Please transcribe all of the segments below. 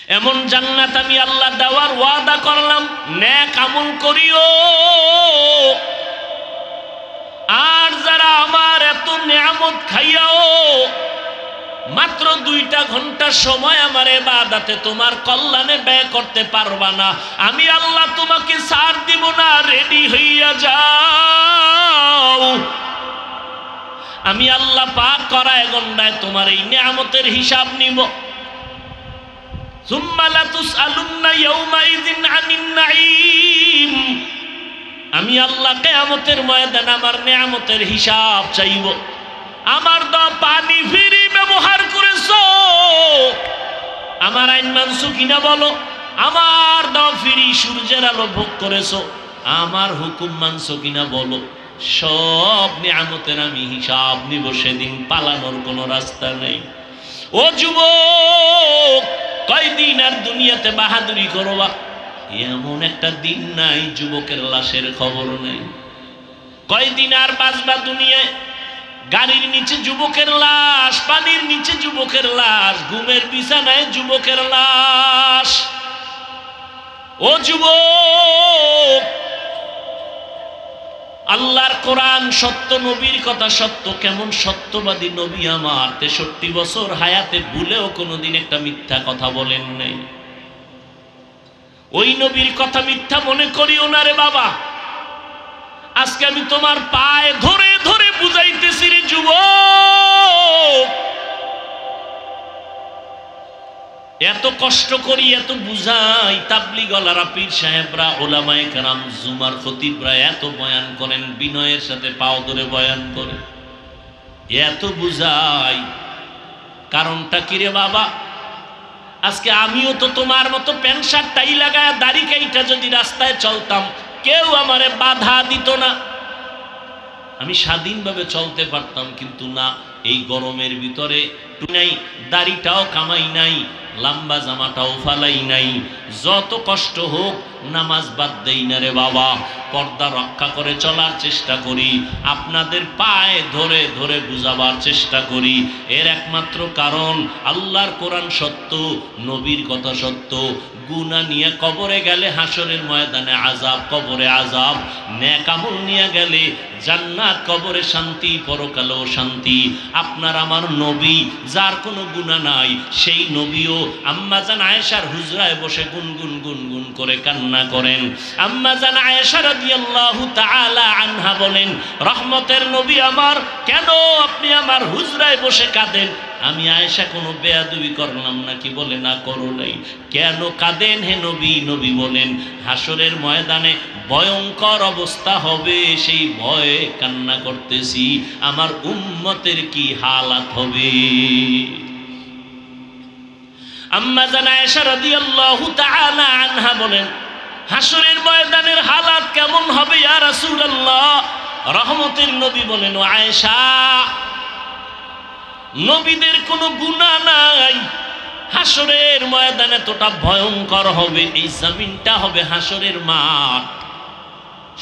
এমন জান্নাত আমি আল্লাহ দেওয়ার ওয়াদা করলাম, নেক আমল করিও। আর যারা আমার এত নিয়ামত খাইয়াও মাত্র 2টা ঘন্টা সময় আমার ইবাদতে তোমার কল্যাণে ব্যয় করতে পারবা না, আমি আল্লাহ তোমাকে ছাড় দিব না, রেডি হইয়া যাও। আমি আল্লাহ পাক করায় গন্ডায় তোমার এই নিয়ামতের হিসাব নিব। সুম্মা লাতুসআলুন্না ইয়াউমাইযিন আনিন নাঈম, আমি আল্লাহ কিয়ামতের ময়দানে আমার নিয়ামতের হিসাব চাইব। আমার দাও পানি ফ্রি ব্যবহার করেছো, আমার আইন মানছো কিনা বলো। আমার দাও ফ্রি সূর্যের আলো ভোগ করেছো, আমার হুকুম মানছো কিনা বলো। সব নিয়ামতের আমি হিসাব নিব, সেদিন পালানোর কোনো রাস্তা নেই। ও যুবক, কয়দিন আর দুনিয়াতে বাহাদুরি করবা? এমন একটা দিন নাই যুবকের লাশের খবর নেই। কয়দিন আর বাঁচবা দুনিয়ায়? গাড়ির নিচে যুবকের লাশ, পানির নিচে যুবকের লাশ, ঘুমের বিছানায় যুবকের লাশ। ও যুবক, আল্লাহর কোরআন সত্য, নবীর কথা সত্য। কেমন সত্যবাদী নবী আমার, 63 বছর হায়াতে ভুলেও কোনোদিন একটা মিথ্যা কথা বলেন নাই। ওই নবীর কথা মিথ্যা মনে করিও না রে বাবা। আজকে আমি তোমার পায়ে ধরে ধরে বুঝাইতেছি রে যুবক, এত কষ্ট করি, এত বুঝাই। তাবলীগওয়ালারা, পীর সাহেবরা, ওলামায়ে কেরাম, জুমার খতিবরা এত বয়ান করেন, বিনয়ের সাথে পাও ধরে বয়ান করে, এত বুঝাই। কারণটা কি রে বাবা? আজকে আমিও তো তোমার মতো প্যান্ট শার্ট টাই লাগায় দাড়ি কাইটা যদি রাস্তায় চলতাম, কেউ আমারে বাধা দিত না, আমি স্বাধীনভাবে চলতে পারতাম। কিন্তু না, এই গরমের ভিতরে নাই, দাড়িটাও কামাই নাই, লম্বা জামাটাও ফালাই নাই। যত কষ্ট হোক নামাজ বাদ দেই না রে বাবা, পর্দা রক্ষা করে চলার চেষ্টা করি, আপনাদের পায়ে ধরে ধরে বুঝাবার চেষ্টা করি। এর একমাত্র কারণ আল্লাহর কোরআন সত্য, নবীর কথা সত্য। গুনাহ নিয়ে কবরে গেলে হাসরের ময়দানে আযাব, কবরে আযাব। নেক আমল নিয়ে গেলে জান্নাত, কবরে শান্তি, পরকালেও শান্তি। আপনার আমার নবী, যার কোনো গুনাহ নাই, সেই নবীও আম্মাজান আয়েশার হুজরায় বসে গুনগুন গুনগুন করে কান্না করেন। আম্মাজান আয়েশা রাদিয়াল্লাহু তাআলা আনহা বলেন, রহমতের নবী আমার, কেন আপনি আমার হুজরায় বসে কাঁদেন? আমি আয়েশা কোনো বেয়াদবি করলাম নাকি? বলে না, করো নাই। কেন কাঁদেন হে নবী? নবী বলেন, হাসরের ময়দানে ভয়ঙ্কর অবস্থা হবে, সেই ভয়ে কান্না করতেছি, আমার উম্মতের কি হালাত হবে। আম্মা জান আয়েশা রাদিয়াল্লাহু তাআলা আনহা বলেন, হাসরের ময়দানের হালাত কেমন হবে ইয়া রাসূলুল্লাহ? রহমতের নবী বলেন, ও আয়েশা, নবীদের কোনো গুনাহ নাই, হাসরের ময়দান এতটা ভয়ঙ্কর হবে, এই জমিনটা হবে হাসরের মাঠ,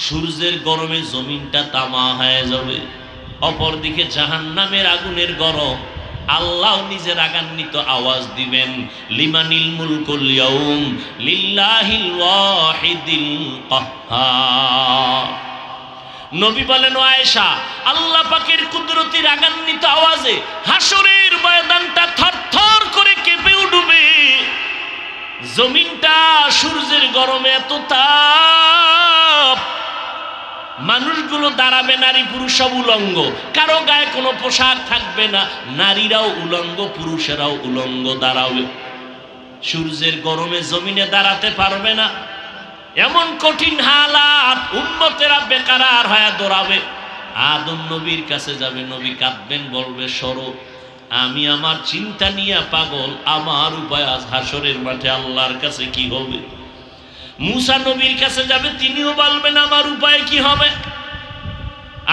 সূর্যের গরমে জমিনটা তামা হয়ে যাবে। অপরদিকে জাহান্নামের আগুনের গরম, আল্লাহ নিজে রাগান্বিত আওয়াজ দিবেন, লিমানিল মুলকুল ইয়াউম লিল্লাহিল ওয়াহিদিল কাহ্হার। নবী বলেন, ও আয়েশা, আল্লাহ পাকের কুদরতি রাগান্বিত আওয়াজে হাসরের ময়দানটা থরথর করে কেঁপে উঠবে, জমিনটা সূর্যের গরমে এত তাপ, মানুষগুলো দাঁড়াবে, নারী পুরুষ সব উলঙ্গ, কারো গায়ে কোনো পোশাক থাকবে না, নারীরাও উলঙ্গ, পুরুষেরাও উলঙ্গ দাঁড়াবে। সূর্যের গরমে জমিনে দাঁড়াতে পারবে না, এমন কঠিন হালাত, উম্মতেরা বেকারার হয়ে দৌড়াবে। আদম নবীর কাছে যাবে, নবী কাঁদবেন, বলবে, সরো, আমি আমার চিন্তা নিয়ে পাগল, আমার উপায় আজ হাসরের মাঠে আল্লাহর কাছে কি হবে। মুসা নবীর কাছে যাবে, তিনিও বলবেন, আমার উপায় কি হবে,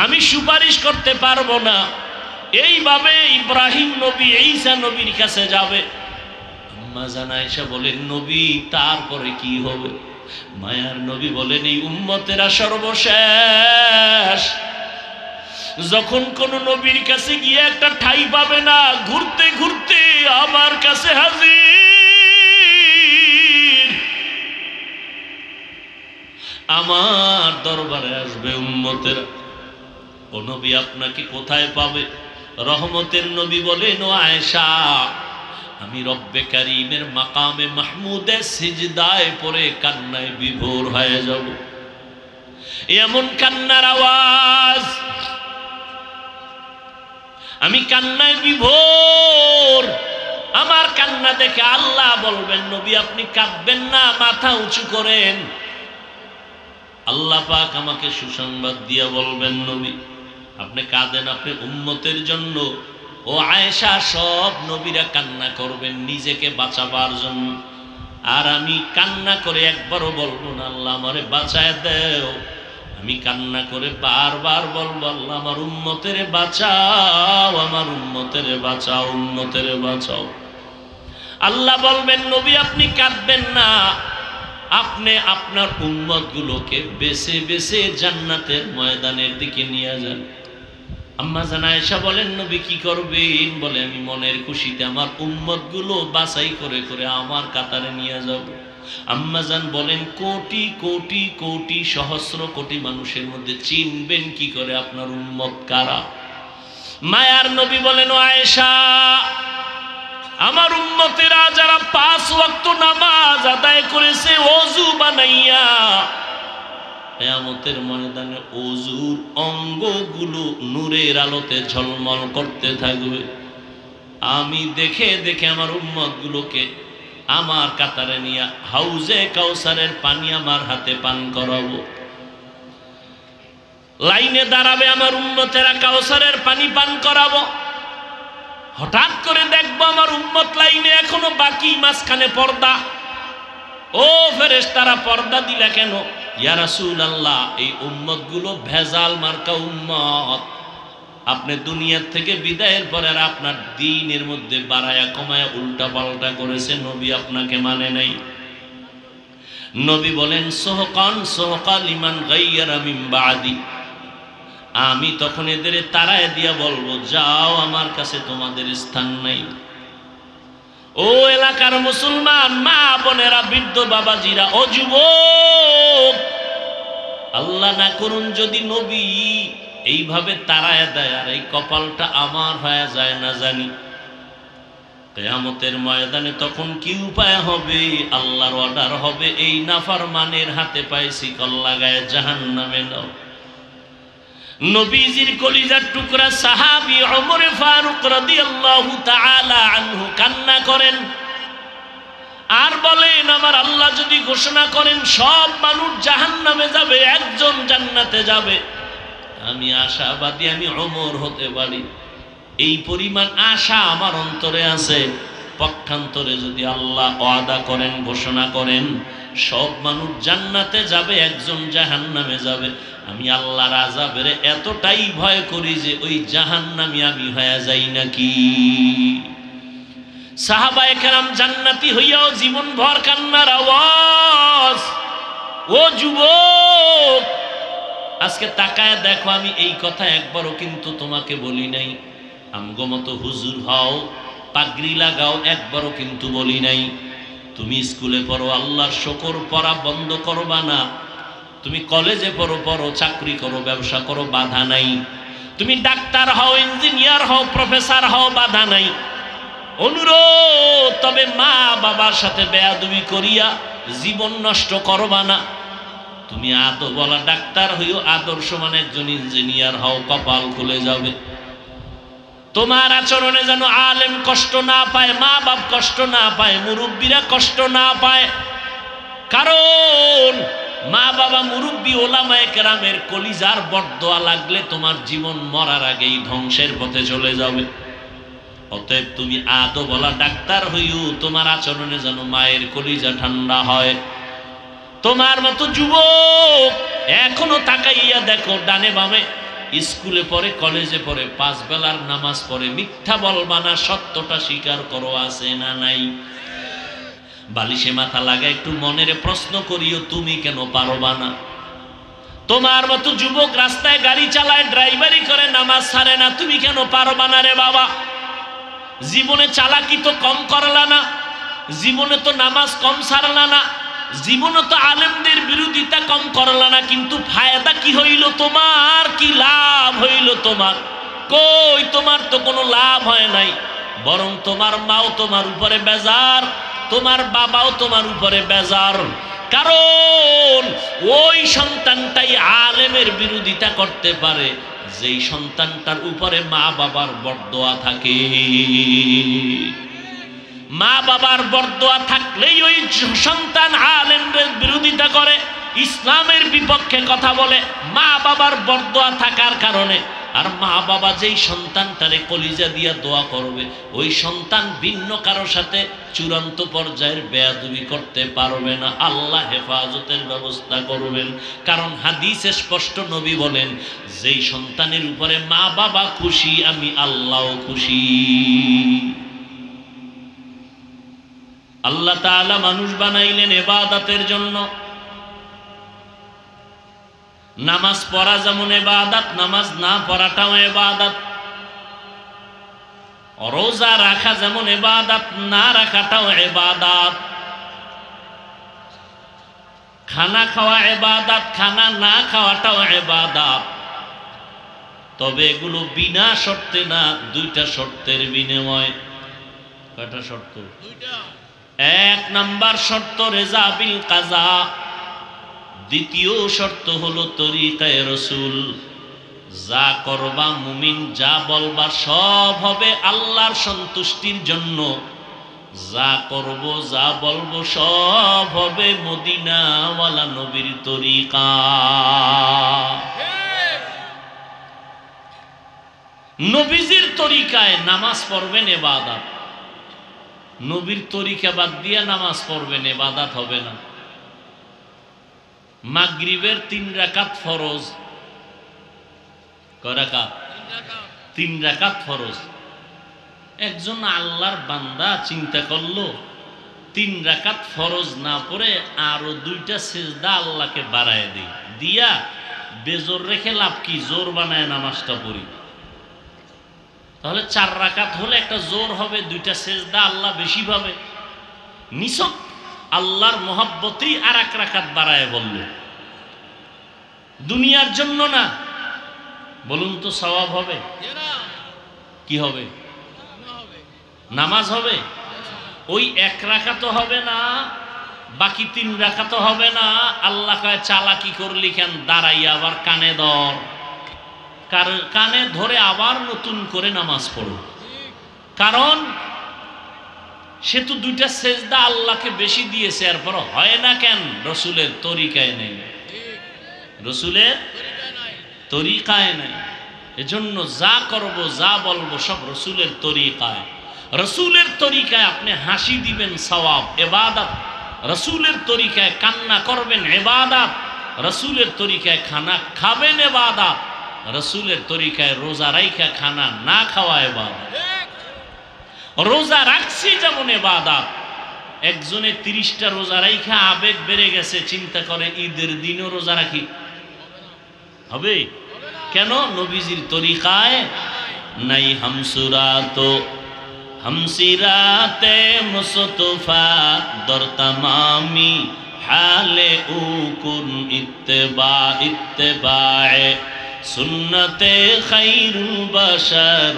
আমি সুপারিশ করতে পারবো না। এইভাবে ইব্রাহিম নবী, ঈসা নবীর কাছে যাবে। আম্মা জান আয়েশা বলেন, নবী তারপরে কি হবে? মায়ার নবী বলেন, এই উম্মতেরা সর্বশেষ, যখন কোন নবীর কাছে গিয়ে একটা ঠাই পাবে না, ঘুরতে ঘুরতে আমার কাছে হাজির। দরবারে আসবে উম্মতেরা। ও নবী আপনাকে কোথায় পাবে? রহমতের নবী বলেন, ও আয়েশা, আমি রব্বে কারীমের মাকামে মাহমুদে সিজদায় পড়ে কান্নায় বিভোর হয়ে যাব। এমন কান্নার আওয়াজ, আমি কান্নায় বিভোর। আমার কান্না দেখে আল্লাহ বলবেন, নবী আপনি কাঁদবেন না, মাথা উঁচু করেন। আল্লাহ পাক আমাকে সুসংবাদ দিয়া বলবেন, নবী আপনি কাঁদেন, আপনি উম্মতের জন্য। ও আয়েশা, সব নবীরা কান্না করবেন নিজেকে বাঁচাবার জন্য, আর আমি কান্না করে একবারও বলবো না আল্লাহ আমারে বাঁচায় দেও। আমি কান্না করে বারবার বলবো, আল্লাহ আমার উম্মতের বাঁচাও, আমার উম্মতের বাঁচাও, উম্মতের বাঁচাও। আল্লাহ বলবেন, নবী আপনি কাঁদবেন না, আপনি আপনার উম্মতগুলোকে বেছে বেছে জান্নাতের ময়দানের দিকে নিয়ে যান। আম্মা জান আয়েশা বলেন, নবী কি করবেন? বলে আমি মনের খুশিতে আমার উম্মতগুলো বাছাই করে করে আমার কাতারে নিয়ে যাব। আম্মা জান বলেন, কোটি কোটি কোটি সহস্র কোটি মানুষের মধ্যে চিনবেন কি করে আপনার উম্মত কারা? মায়ার নবী বলেন, ও আয়েশা, আমার উম্মতেরা যারা 5 ওয়াক্ত নামাজ আদায় করেছে ওযু বানাইয়া, কিয়ামতের ময়দানে ওযুর অঙ্গগুলো নূরের আলোতে ঝলমল করতে থাকবে। আমি দেখে দেখে আমার উম্মতগুলোকে আমার কাতারে নিয়ে হাউজে কাউসারের পানি আমার হাতে পান করাবো। লাইনে দাঁড়াবে আমার উম্মতেরা, কাউসারের পানি পান করাবো। হঠাৎ করে দেখবো আমার উম্মত লাইনে এখনো বাকি, মাঝখানে পর্দা। ও ফেরেশতারা, পর্দা দিলা কেন? ইয়া রাসূলুল্লাহ, এই উম্মতগুলো ভেজাল মার্কা উম্মত। আপনি দুনিয়ার থেকে বিদায়ের পরে আর আপনার দ্বীনের মধ্যে বাড়ায়া কমায়া উল্টা পাল্টা করেছে, নবী আপনাকে মানে নাই। নবী বলেন, সোহকান সোহকা লিমান গায়্যারা মিন বাদি। আমি তখন এদের তাড়ায় দিয়া বলবো, যাও, আমার কাছে তোমাদের স্থান নাই। ও এলাকার মুসলমান মা বোনেরা, বৃদ্ধ বাবাজিরা, ও যুবক, আল্লাহ না করুন যদি নবী এইভাবে তাড়ায় দেয় আর এই কপালটা আমার হয়ে যায় না জানি, কিয়ামতের ময়দানে তখন কি উপায় হবে? আল্লাহর অর্ডার হবে, এই নাফরমানের হাতে পায়ে শিকল লাগায় জাহান্নামে দাও। নবীজির কলিজার টুকরা সাহাবী ওমর ফারুক রাদিয়াল্লাহু তাআলা আনহু কান্না করেন আর বলেন, আমার আল্লাহ যদি ঘোষণা করেন সব মানুষ জাহান্নামে যাবে, একজন জান্নাতে যাবে, আমি আশাবাদী আমি ওমর হতে পারি। এই পরিমাণ আশা আমার অন্তরে আছে। পক্ষান্তরে যদি আল্লাহ ওয়াদা করেন, ঘোষণা করেন সব মানুষ জান্নাতে যাবে, একজন জাহান্নামে যাবে, আমি আল্লাহর আযাবের এতটাই ভয় করি যে ওই জাহান্নামী আমি হয়ে যাই নাকি। সাহাবায়ে কেরাম জান্নাতি হইয়াও জীবন ভর কান্নার আওয়াজ। ও যুবক, আজকে তাকায় দেখো, আমি এই কথা একবারও কিন্তু তোমাকে বলি নাই। আমগো মতো হুজুর হও, পাগড়ি লাগাও, একবারও কিন্তু বলি নাই। তুমি স্কুলে পড়ো, আল্লাহর শুকর, পড়া বন্ধ করবা না। তুমি কলেজে পড়ো, পড়ো, চাকরি করো, ব্যবসা করো, বাধা নাই। তুমি ডাক্তার হও, ইঞ্জিনিয়ার হও, প্রফেসর হও, বাধা নাই। অনুরোধ, তবে মা বাবার সাথে বেয়াদবি করিয়া জীবন নষ্ট করবা না। তুমি আদবওয়ালা ডাক্তার হইও, আদর্শমান একজন ইঞ্জিনিয়ার হও, কপাল খুলে যাবে। তোমার আচরণে যেন আলেম কষ্ট না পায়, মা বাপ কষ্ট না পায়, মুরব্বীরা কষ্ট না পায়। কারণ মা বাবা, মুরব্বী, ওলামায়ে কেরামের কলিজার বরদোয়া লাগলে তোমার জীবন মরার আগেই ধ্বংসের পথে চলে যাবে। অতএব তুমি আদবওয়ালা ডাক্তার হইও, তোমার আচরণে যেন মায়ের কলিজা ঠান্ডা হয়। তোমার মতো যুবক এখনো তাকাইয়া দেখো ডানে বামে, স্কুলে পড়ে, কলেজে পড়ে, 5 বেলার নামাজ পড়ে, মিথ্যা বলবা না, সত্যটা স্বীকার করো, আছে না নাই? বালিশে মাথা লাগা একটু মনের প্রশ্ন করিও, তুমি কেন পারবা না? তোমার মতো যুবক রাস্তায় গাড়ি চালায়, ড্রাইভারি করে, নামাজ ছাড়ে না, তুমি কেন পারবা না রে বাবা? জীবনে চালাকি তো কম করলা না, জীবনে তো নামাজ কম ছাড়লা না, জীবনে তো আলেমদের বিরোধিতা কম করলা না, কিন্তু ফায়দা কি হইল তোমার? কি লাভ হইল তোমার? কই, তোমার তো কোনো লাভ হয় নাই, বরং তোমার মাও তোমার উপরে বেজার, তোমার বাবাও তোমার উপরে বেজার। কারণ ওই সন্তানটাই আলেমের বিরোধিতা করতে পারে যেই সন্তানটার উপরে মা বাবার বরদোয়া থাকে। মা বাবার বরদোয়া থাকলেই ওই সন্তান আলেমের বিরোধিতা করে, ইসলামের বিপক্ষে কথা বলে, মা বাবার বরদোয়া থাকার কারণে। আর মা বাবা যেই সন্তানটারে কলিজা দিয়া দোয়া করবে, ওই সন্তান ভিন্ন কারো সাথে চূড়ান্ত পর্যায়ের বেয়াদবি করতে পারবে না। আল্লাহ হেফাজতের ব্যবস্থা করবেন। কারণ হাদিসে স্পষ্ট নবী বলেন, যেই সন্তানের উপরে মা বাবা খুশি, আমি আল্লাহও খুশি। আল্লাহ তাআলা মানুষ বানাইলেন ইবাদতের জন্য। নামাজ পড়া যেমন ইবাদত, নামাজ না পড়াটাও ইবাদত। রোজা রাখা যেমন ইবাদত, না রাখাটাও ইবাদত। খানা খাওয়া ইবাদত, খানা না খাওয়াটাও ইবাদত। তবে এগুলো বিনা শর্তে না, দুইটা শর্তের বিনিময়। কয়টা শর্ত? দুইটা। এক নাম্বার শর্ত রেজা বিল কাজা, দ্বিতীয় শর্ত হলো তরিকায়ে রাসূল। যা করবা মুমিন, যা বলবা সব হবে আল্লাহর সন্তুষ্টির জন্য। যা করব, যা বলবো সব হবে মদিনাওয়ালা নবীর তরিকা। নবীজির তরিকায় নামাজ পড়বেন ইবাদত, নবীর তরিকা বাদ দিয়ে নামাজ পড়বেন ইবাদত হবে না। মাগরিবের 3 রাকাত ফরজ। কয় রাকাত? 3 রাকাত ফরজ। একজন আল্লাহর বান্দা চিন্তা করলো 3 রাকাত ফরজ না পড়ে আরো 2টা সিজদা আল্লাহকে বাড়ায় দিই, দিয়া বেজোর রেখে লাভ কি? জোর বানায় নামাজটা পড়ি। তাহলে 4 রাকাত হলে একটা জোর হবে, 2টা সিজদা আল্লাহ বেশি পাবে। নিছক আল্লাহর মহব্বতেই আর 1 রাকাত বাড়ায় বলল, দুনিয়ার জন্য না। বলুন তো সওয়াব হবে? কি হবে? নামাজ হবে। ওই 1 রাকাত হবে না, বাকি 3 রাকাত হবে না। আল্লাহ কয় চালাকি করলি কেন? দাঁড়াই আবার কানে ধর, কানে ধরে আবার নতুন করে নামাজ পড়ো। কারণ সে তো 2টা সেজদা আল্লাহকে বেশি দিয়েছে, এরপর হয় না কেন? রসুলের তরিকায় নেই, রসুলের তরিকায় নেই। এজন্য যা করব, যা বলবো সব রসুলের তরিকায়। রসুলের তরিকায় আপনি হাসি দিবেন, সওয়াব ইবাদত। রসুলের তরিকায় কান্না করবেন, ইবাদত। রসুলের তরিকায় খানা খাবেন, ইবাদত। রসুলের তরিকায় রোজা রাইখা খানা না খাওয়া ইবাদত। রোজা রাখছি যেমন ইবাদত। একজনে 30টা রোজা রাইখা আবেগ বেড়ে গেছে, চিন্তা করে ঈদের দিনও রোজা রাখি, হবে? কেন? নবীজির তরিকায় নাই। হামসুরাতো হামসিরাতে মুস্তফা দর তামামি হালে উকুন ইত্তেবায়ে সুন্নতে খায়রুল বাশার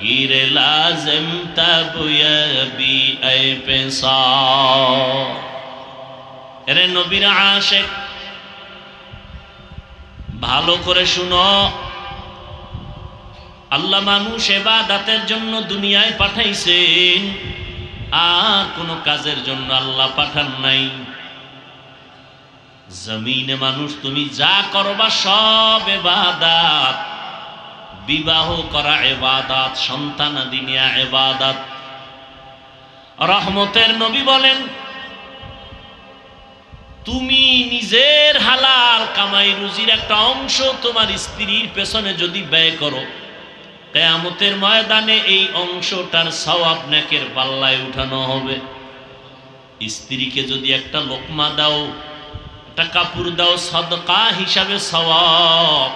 গিরে লাজম তাবয়াবি আই পেশা। এরে নবীর আশিক, ভালো করে শুনো। আল্লাহ মানুষ ইবাদতের জন্য দুনিয়ায় পাঠাইছেন, আর কোনো কাজের জন্য আল্লাহ পাঠান নাই। জমিনে মানুষ তুমি যা করবা সব ইবাদত। বিবাহ করা ইবাদত, সন্তানাদি নেয়া ইবাদত। রহমতের নবী বলেন, তুমি নিজের হালাল কামাই রুজির একটা অংশ তোমার স্ত্রীর পেছনে যদি ব্যয় করো, কিয়ামতের ময়দানে এই অংশটার সওয়াব নেকের পাল্লায় উঠানো হবে। স্ত্রীকে যদি একটা লোকমা দাও, একটা কাপড় দাও, সাদকা হিসাবে সওয়াব।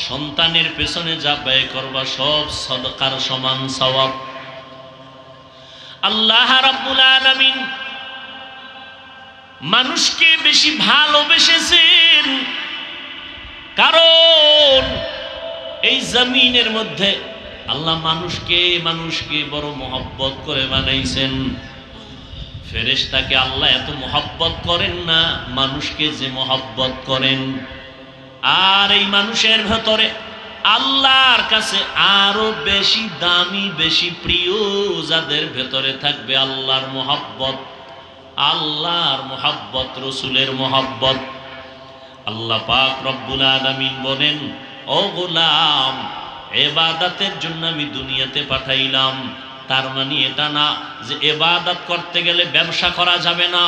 সন্তানের পেছনে যা ব্যয় করবা সব সাদকার সমান সওয়াব। আল্লাহ রাব্বুল আলামিন মানুষকে বেশি ভালোবেসেছেন, কারণ এই জমিনের মধ্যে আল্লাহ মানুষকে বড় মহব্বত করে বানাইছেন। ফেরেশতাকে আল্লাহ এত মহব্বত করেন না মানুষকে যে মহব্বত করেন। আর এই মানুষের ভেতরে আল্লাহর কাছে আরো বেশি দামি, বেশি প্রিয় যাদের ভেতরে থাকবে আল্লাহর মহব্বত, রসুলের মহব্বত। আল্লাহ পাক রব্বুল আলামিন বলেন, ও গোলাম, ইবাদতের জন্য আমি দুনিয়াতে পাঠাইলাম। তার মানে এটা না যে ইবাদত করতে গেলে ব্যবসা করা যাবে না,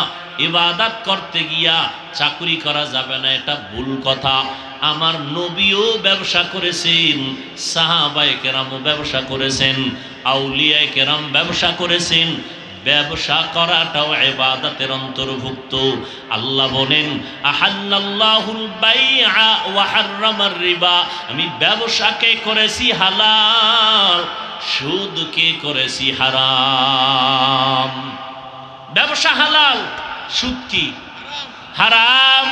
ইবাদত করতে গিয়া চাকরি করা যাবে না, এটা ভুল কথা। আমার নবীও ব্যবসা করেছেন, সাহাবায়ে কেরামও ব্যবসা করেছেন, আউলিয়ায়ে কেরাম ব্যবসা করেছেন। ব্যবসা করাটাও ইবাদতের অন্তর্ভুক্ত। আল্লাহ বলেন, আহাল্লাল্লাহুল বাইআ ওয়া হাররামার রিবা, আমি ব্যবসাকে করেছি হালাল, সুদকে করেছি হারাম। ব্যবসা হালাল, সুদ কি হারাম,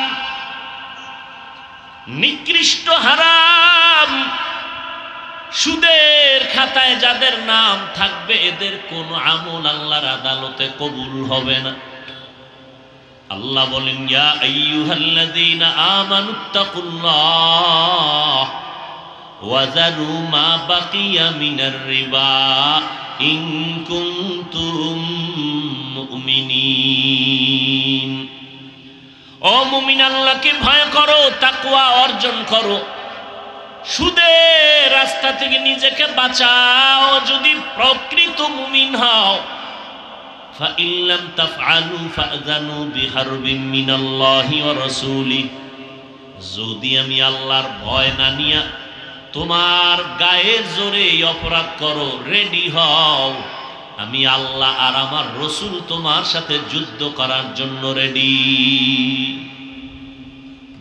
নিকৃষ্ট হারাম। সুদের খাতায় যাদের নাম থাকবে এদের কোন আমল আল্লাহর আদালতে কবুল হবে না। আল্লাহ বলেন, ইয়া আইয়ুহাল্লাযীনা আমানুত্তাকুল্লাহ ওয়া যারু মা বাকিয়া মিনার রিবা ইন কুনতুম মুমিনিন। ও মুমিন, আল্লাহকে ভয় করো, তাকওয়া অর্জন করো, সুদের রাস্তা থেকে নিজেকে বাঁচাও যদি প্রকৃত মুমিন হও। ফাইন লাম তাফআলু ফাযানু বিহারবিন মিনাল্লাহি ওয়া রাসূলিহি, যদি আমি আল্লাহর ভয় না নিয়া তোমার গায়ের জোরে এই অপরাধ করো, রেডি হও, আমি আল্লাহ আর আমার রসুল তোমার সাথে যুদ্ধ করার জন্য রেডি।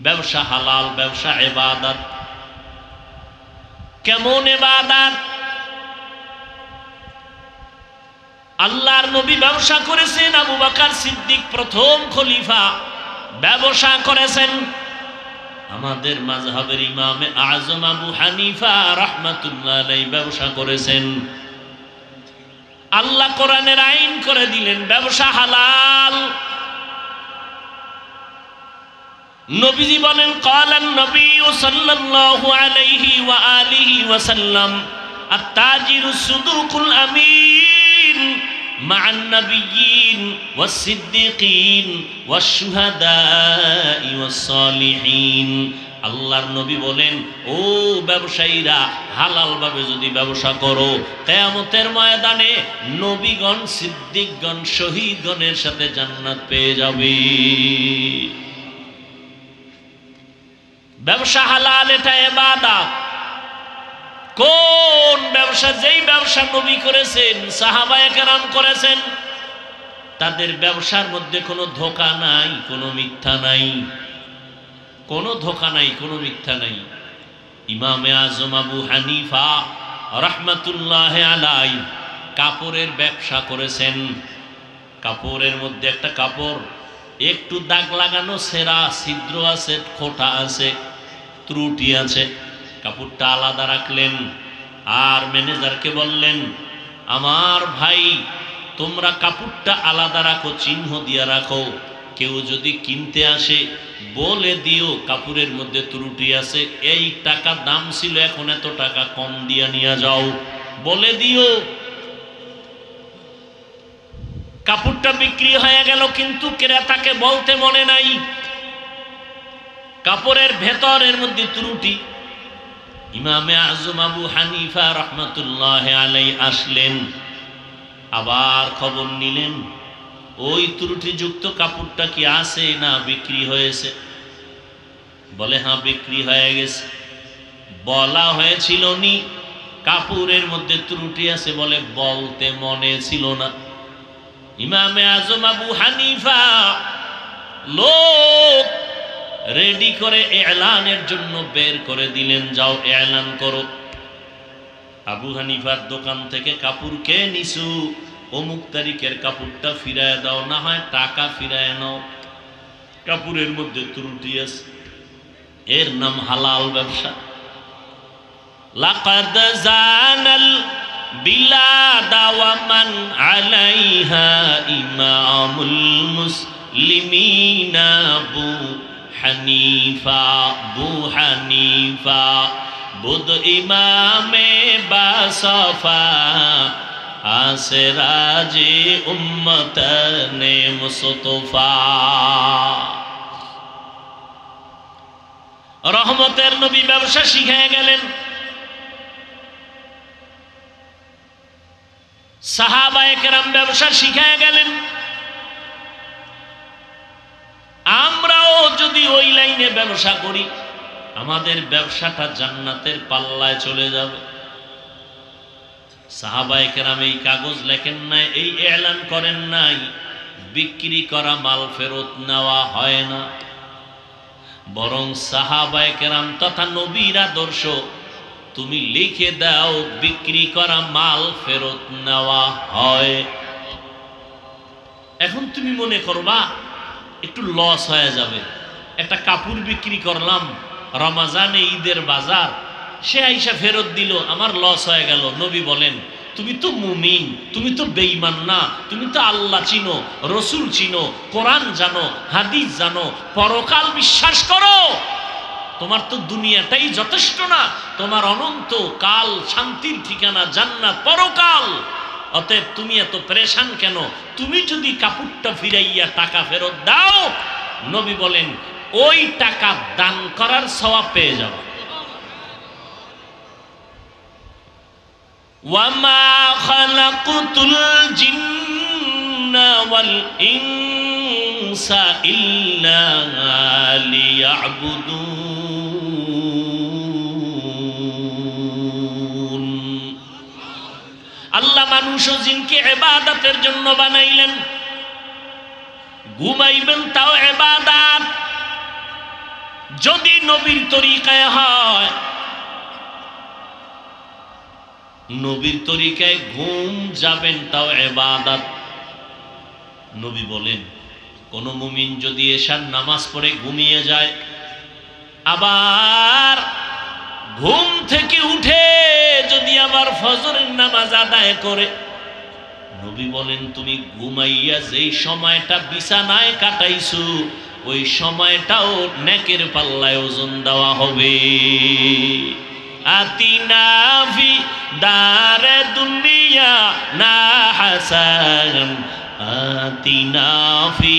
ব্যবসা হালাল, ব্যবসা ইবাদত। কেমন ইবাদত? আল্লাহর নবী ব্যবসা করেছেন, আবু বকর সিদ্দিক প্রথম খলিফা ব্যবসা করেছেন, আমাদের মাযহাবের ইমামে আযম আবু হানিফা রাহমাতুল্লাহ আলাইহি ব্যবসা করেছেন। আল্লাহ কোরআনের আইন করে দিলেন ব্যবসা হালাল। নবীজি বলেন, ক্বালান নবী সাল্লাল্লাহু আলাইহি ওয়া আলিহি ওয়া সাল্লাম, আত-তাজিরু সুদুকুল আমিন মা'আন নাবিয়্যিন ওয়াস সিদ্দিকিন ওয়াশ শুহাদা'i ওয়াস সালিহিন। আল্লাহর নবী বলেন, ও ব্যবসায়ীরা, হালাল ভাবে যদি ব্যবসা করো, কিয়ামতের ময়দানে নবীগণ, সিদ্দিকগণ, শহীদগণের সাথে জান্নাত পেয়ে যাবে। ব্যবসা হালাল, এটা ইবাদত। কোন ব্যবসা? যেই ব্যবসা নবী করেছেন, সাহাবায়ে কেরাম করেছেন, তাদের ব্যবসার মধ্যে কোনো ধোঁকা নাই, কোনো মিথ্যা নাই, কোনো ধোঁকা নাই, কোনো মিথ্যা নাই। ইমামে আযম আবু হানিফা রাহমাতুল্লাহ আলাইহি কাপড়ের ব্যবসা করেছেন। কাপড়ের মধ্যে একটা কাপড় একটু দাগ লাগানো, ছেঁড়া, ছিদ্র আছে, খোঁটা আছে, ত্রুটি আছে, কাপড়টা আলাদা রাখলেন। আর ম্যানেজারকে বললেন, আমার ভাই, তোমরা কাপড়টা আলাদা রাখো, চিহ্ন দিয়া রাখো, কেউ যদি কিনতে আসে বলে দিও কাপড়ের মধ্যে ত্রুটি আছে, এই টাকা দাম ছিল, এখন এত টাকা কম দিয়া নিয়ে যাও, বলে দিও। কাপড়টা বিক্রি হয়ে গেল, কিন্তু ক্রেতাকে বলতে মনে নাই কাপড়ের ভেতরের মধ্যে ত্রুটি। ইমামে আযম আবু হানিফা রাহমাতুল্লাহ আলাইহি আসলেন, আবার খবর নিলেন, ওই ত্রুটিযুক্ত কাপড়টা কি আছে না বিক্রি হয়েছে? বলে, হ্যাঁ, বিক্রি হয়ে গেছে। বলা হয়েছিল নি কাপড়ের মধ্যে ত্রুটি আছে? বলে, বলতে মনে ছিল না। ইমামে আযম আবু হানিফা লোক রেডি করে এলানের জন্য বের করে দিলেন, যাও এলান করো, আবু হানিফার দোকান থেকে কাপড় কে নিছু, অমুক তারিখের কাপড়টা ফিরায় দাও, না হয় টাকা ফিরায় নাও। কাপড়ের মধ্যে ত্রুটি আছে, এর নাম হালাল ব্যবসা। লাকাদ জানাল বিলাদা ওয়া মান আলাইহা ইমামুল মুসলিমিনা আবু হানিফা বুধ ইমামে বাসফা আসরাজে উম্মতনে মুস্তফা। রহমতের নবী ব্যবসা শিখিয়ে গেলেন, সাহাবায়ে কেরাম ব্যবসা শিখিয়ে গেলেন। আমরাও যদি ওই লাইনে ব্যবসা করি, আমাদের ব্যবসাটা জান্নাতের পাল্লায় চলে যাবে। সাহাবায়ে কেরাম এই কাগজ লেখেন নাই, এই এলান করেন নাই, বিক্রি করা মাল ফেরত নেওয়া হয় না। বরং সাহাবায়ে কেরাম তথা নবীর আদর্শ, তুমি লিখে দাও বিক্রি করা মাল ফেরত নেওয়া হয়। এখন তুমি মনে করবা একটু লস হয়ে যাবে, একটা কাপড় বিক্রি করলাম রমজানে ঈদের বাজার, সে আইসা ফেরত দিল, আমার লস হয়ে গেল। নবী বলেন, তুমি তো মুমিন, তুমি তো বেঈমান না, তুমি তো আল্লাহ চিনো, রসুল চিনো, কোরআন জানো, হাদিস জানো, পরকাল বিশ্বাস করো। তোমার তো দুনিয়াটাই যথেষ্ট না, তোমার অনন্ত কাল শান্তির ঠিকানা জান্নাত পরকাল। অতএব তুমি এত পরেশান কেন? তুমি যদি কাপড়টা ফিরাইয়া টাকা ফেরত দাও, নবী বলেন ওই টাকা দান করার সওয়াব পেয়ে যাও। ওয়ামা খালাকুতুল জিন্না ওয়াল ইনসা ইল্লা লিয়াবুদুন। আল্লাহ মানুষ ও জিনকে ইবাদতের জন্য বানাইলেন। ঘুমাইবেন তাও ইবাদত, যদি নবীর তরিকায় হয়। নবীর তরিকায় ঘুম যাবেন তাও ইবাদত। নবী বলেন, কোন মুমিন যদি এশার নামাজ পড়ে ঘুমিয়ে যায়, আবার ঘুম থেকে উঠে যদি আবার ফজরের নামাজ আদায় করে, নবী বলেন তুমি ঘুমাইয়া যেই সময়টা বিছানায় কাটাইছো, ওই সময়টাও নেকের পাল্লায় ওজন দেওয়া হবে। আতিনা ফি দারে দুনিয়া না হাসান, আতিনা ফি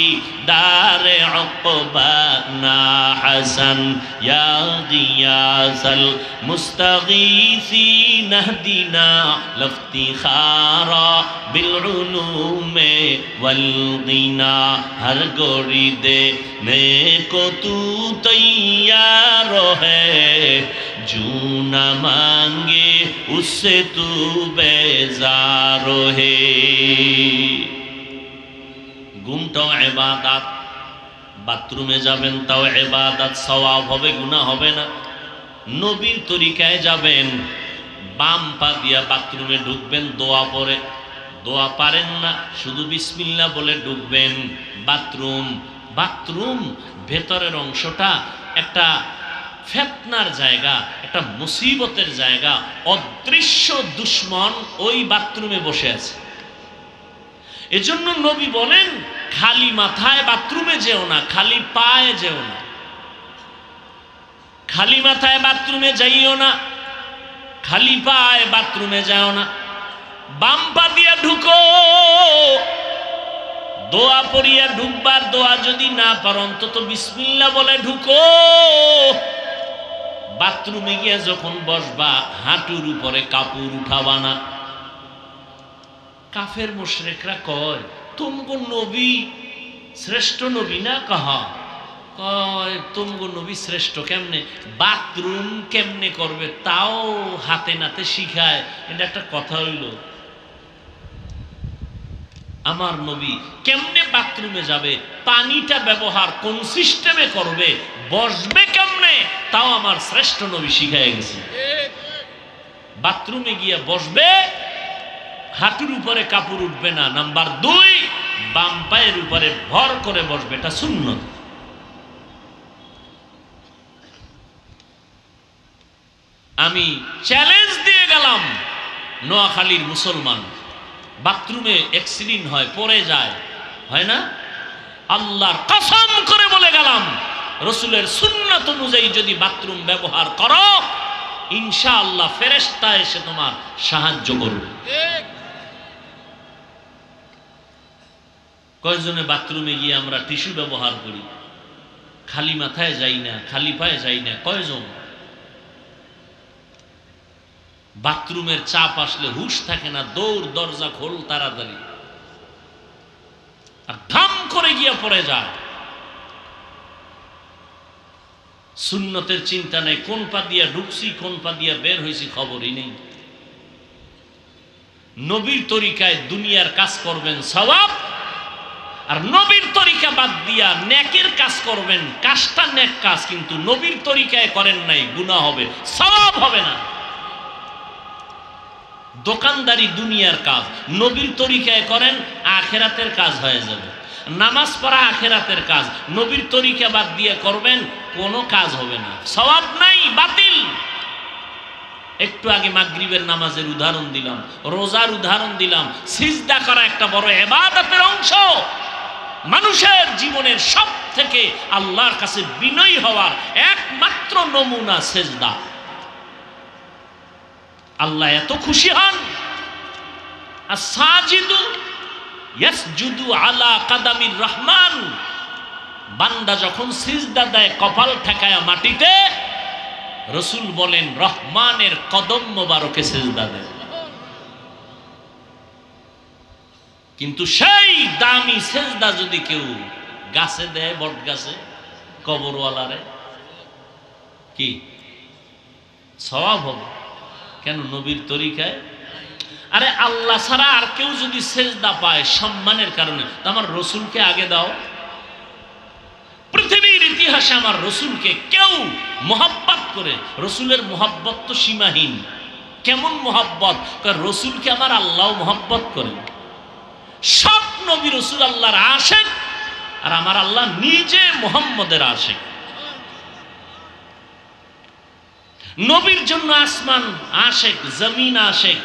দারে উকবা না হাসান, ইয়া গিয়াসাল মুস্তাগীসিন ইহদিনা লফতিখারা বিল উলুমে ওয়াল গিনা। হর গোরি দে নেকো তু তৈয়ার হ্যায়, জু না মাঙ্গে উসসে তু বেজার হে। ঘুমটাও ইবাদত, বাথরুমে যাবেন তাও ইবাদত, সওয়াব হবে, গুনাহ হবে না। নবীর তরিকায় যাবেন, বাম পা দিয়া বাথরুমে ঢুকবেন, দোয়া পড়ে। দোয়া পারেন না, শুধু বিসমিল্লাহ বলে ঢুকবেন। বাথরুম ভেতরের অংশটা একটা ফিতনার জায়গা, একটা মুসিবতের জায়গা। অদৃশ্য দুশ্মন ওই বাথরুমে বসে আছে। এজন্য নবী বলেন, খালি মাথায় বাথরুমে যেও না, খালি পায়ে যেও না। খালি মাথায় বাথরুমে যাইও না, খালি পায়ে বাথরুমে যাও না। বাম পা দিয়া ঢুকো, দোয়া পড়িয়া ঢুকবার। দোয়া যদি না পারো, অন্তত বিসমিল্লাহ বলে ঢুকো। বাথরুমে গিয়া যখন বসবা, হাঁটুর উপরে কাপড় উঠাবা না। কাফের মুশরিকরা কয়, তুমগো নবী শ্রেষ্ঠ নবী না? কাহা কয় তুমগো নবী শ্রেষ্ঠ কেমনে? বাথরুম কেমনে করবে তাও হাতে নাতে শিখায়। এটা একটা কথা হইল? আমার নবী কেমনে বাথরুমে যাবে, পানিটা ব্যবহার কোন সিস্টেমে করবে, বসবে কেমনে, তাও আমার শ্রেষ্ঠ নবী শিখায় গেছে। বাথরুমে গিয়ে বসবে, হাঁটুর উপরে কাপড় উঠবে না। নাম্বার 2, বাম পায়ের উপরে ভর করে বসবে, এটা সুন্নত। আমি চ্যালেঞ্জ দিয়ে গেলাম, নোয়াখালীর মুসলমান বাথরুমে অ্যাক্সিডেন্ট হয়, পড়ে যায়, হয় না? আল্লাহর কসম করে বলে গেলাম, রসুলের সুন্নাত অনুযায়ী যদি বাথরুম ব্যবহার করো, ইনশাআল্লাহ ফেরেশতা এসে তোমার সাহায্য করবে। কয়জনে বাথরুমে গিয়ে আমরা টিস্যু ব্যবহার করি? খালি মাথায় যাই না, খালি পায়ে যাই না। কয়জন? বাথরুমের চাপ আসলে হুশ থাকে না, দৌড়, দরজা খোল তাড়াতাড়ি, আর ধাম করে গিয়ে পড়ে যায়। সুন্নতের চিন্তা নেই, কোন পা দিয়া ঢুকছি কোন পা দিয়া বের হয়েছি খবরই নেই। নবীর তরিকায় দুনিয়ার কাজ করবেন সওয়াব, আর নবীর তরিকা বাদ দিয়া নেকের কাজ করবেন, কাজটা নেক কাজ, কিন্তু নবীর তরিকায় করেন নাই, গুনাহ হবে, সওয়াব হবে না। দোকানদারি দুনিয়ার কাজ, নবীর তরিকায় করেন, আখেরাতের কাজ হয়ে যাবে। নামাজ পড়া আখেরাতের কাজ, নবীর তরিকা বাদ দিয়ে করবেন, কোনো কাজ হবে না, সওয়াব নাই, বাতিল। একটু আগে মাগরিবের নামাজের উদাহরণ দিলাম, রোজার উদাহরণ দিলাম। সিজদা করা একটা বড় ইবাদতের অংশ। মানুষের জীবনের সব থেকে আল্লাহর কাছে বিনয়ী হওয়ার একমাত্র নমুনা সিজদা। আল্লাহ এত খুশি হন, আস-সাজিদু ইয়াসজুদু আলা কাদামির রহমান। বান্দা যখন সিজদা দেয় কপাল ঠেকায়া মাটিতে, রাসূল বলেন রহমানের কদম মোবারকে সিজদা দেয়। কিন্তু সেই দামি সিজদা যদি কেউ গাছে দেয়, বট গাছে, কবরওয়ালারে, কি সওয়াব হবে? কেন? নবীর তরিকায়। আরে আল্লাহ ছাড়া আর কেউ যদি সেজদা পায় সম্মানের কারণে, তো আমার রসুলকে আগে দাও। পৃথিবীর ইতিহাসে আমার রসুলকে কেউ মোহাব্বত করে, রসুলের মোহাব্বত তো সীমাহীন। কেমন মোহাব্বত? রসুলকে আমার আল্লাহ মোহাব্বত করেন। সব নবী রসুল আল্লাহর আশেক, আর আমার আল্লাহ নিজে মুহাম্মদের আশেক। নবীর জন্য আসমান আশেক, জমিন আশেক,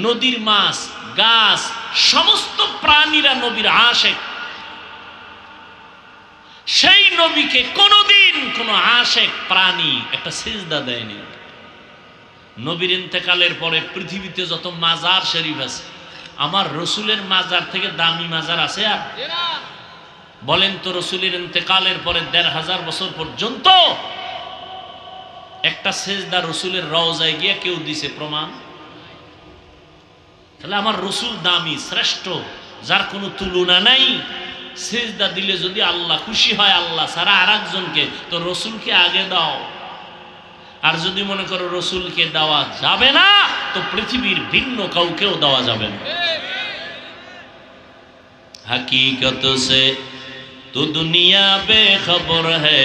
নদীর মাছ, গাছ, সমস্ত প্রাণীরা নবীর আশেক। সেই নবীকে কোনদিন কোন আশেক প্রাণী একটা সিজদা দেয়নি। নবীর ইন্তেকালের পরে পৃথিবীতে যত মাজার শরীফ আছে, আমার রসুলের মাজার থেকে দামি মাজার আছে? আর বলেন তো, রসুলের ইন্তেকালের পরে ১৫০০ বছর পর্যন্ত একটা সেজদা রসুলের রওজায় গিয়ে কেউ দিছে প্রমাণ? তাহলে আমার রসুল দামি, শ্রেষ্ঠ, যার কোনো তুলনা নাই। সেজদা দিলে যদি আল্লাহ খুশি হয় আল্লাহ ছাড়া আর একজনকে, তো রসুলকে আগে দাও। আর যদি মনে করো রসুলকে দেওয়া যাবে না, তো পৃথিবীর ভিন্ন কাউকেও দেওয়া যাবে না। हकीकत से तो दुनिया बेखबर है,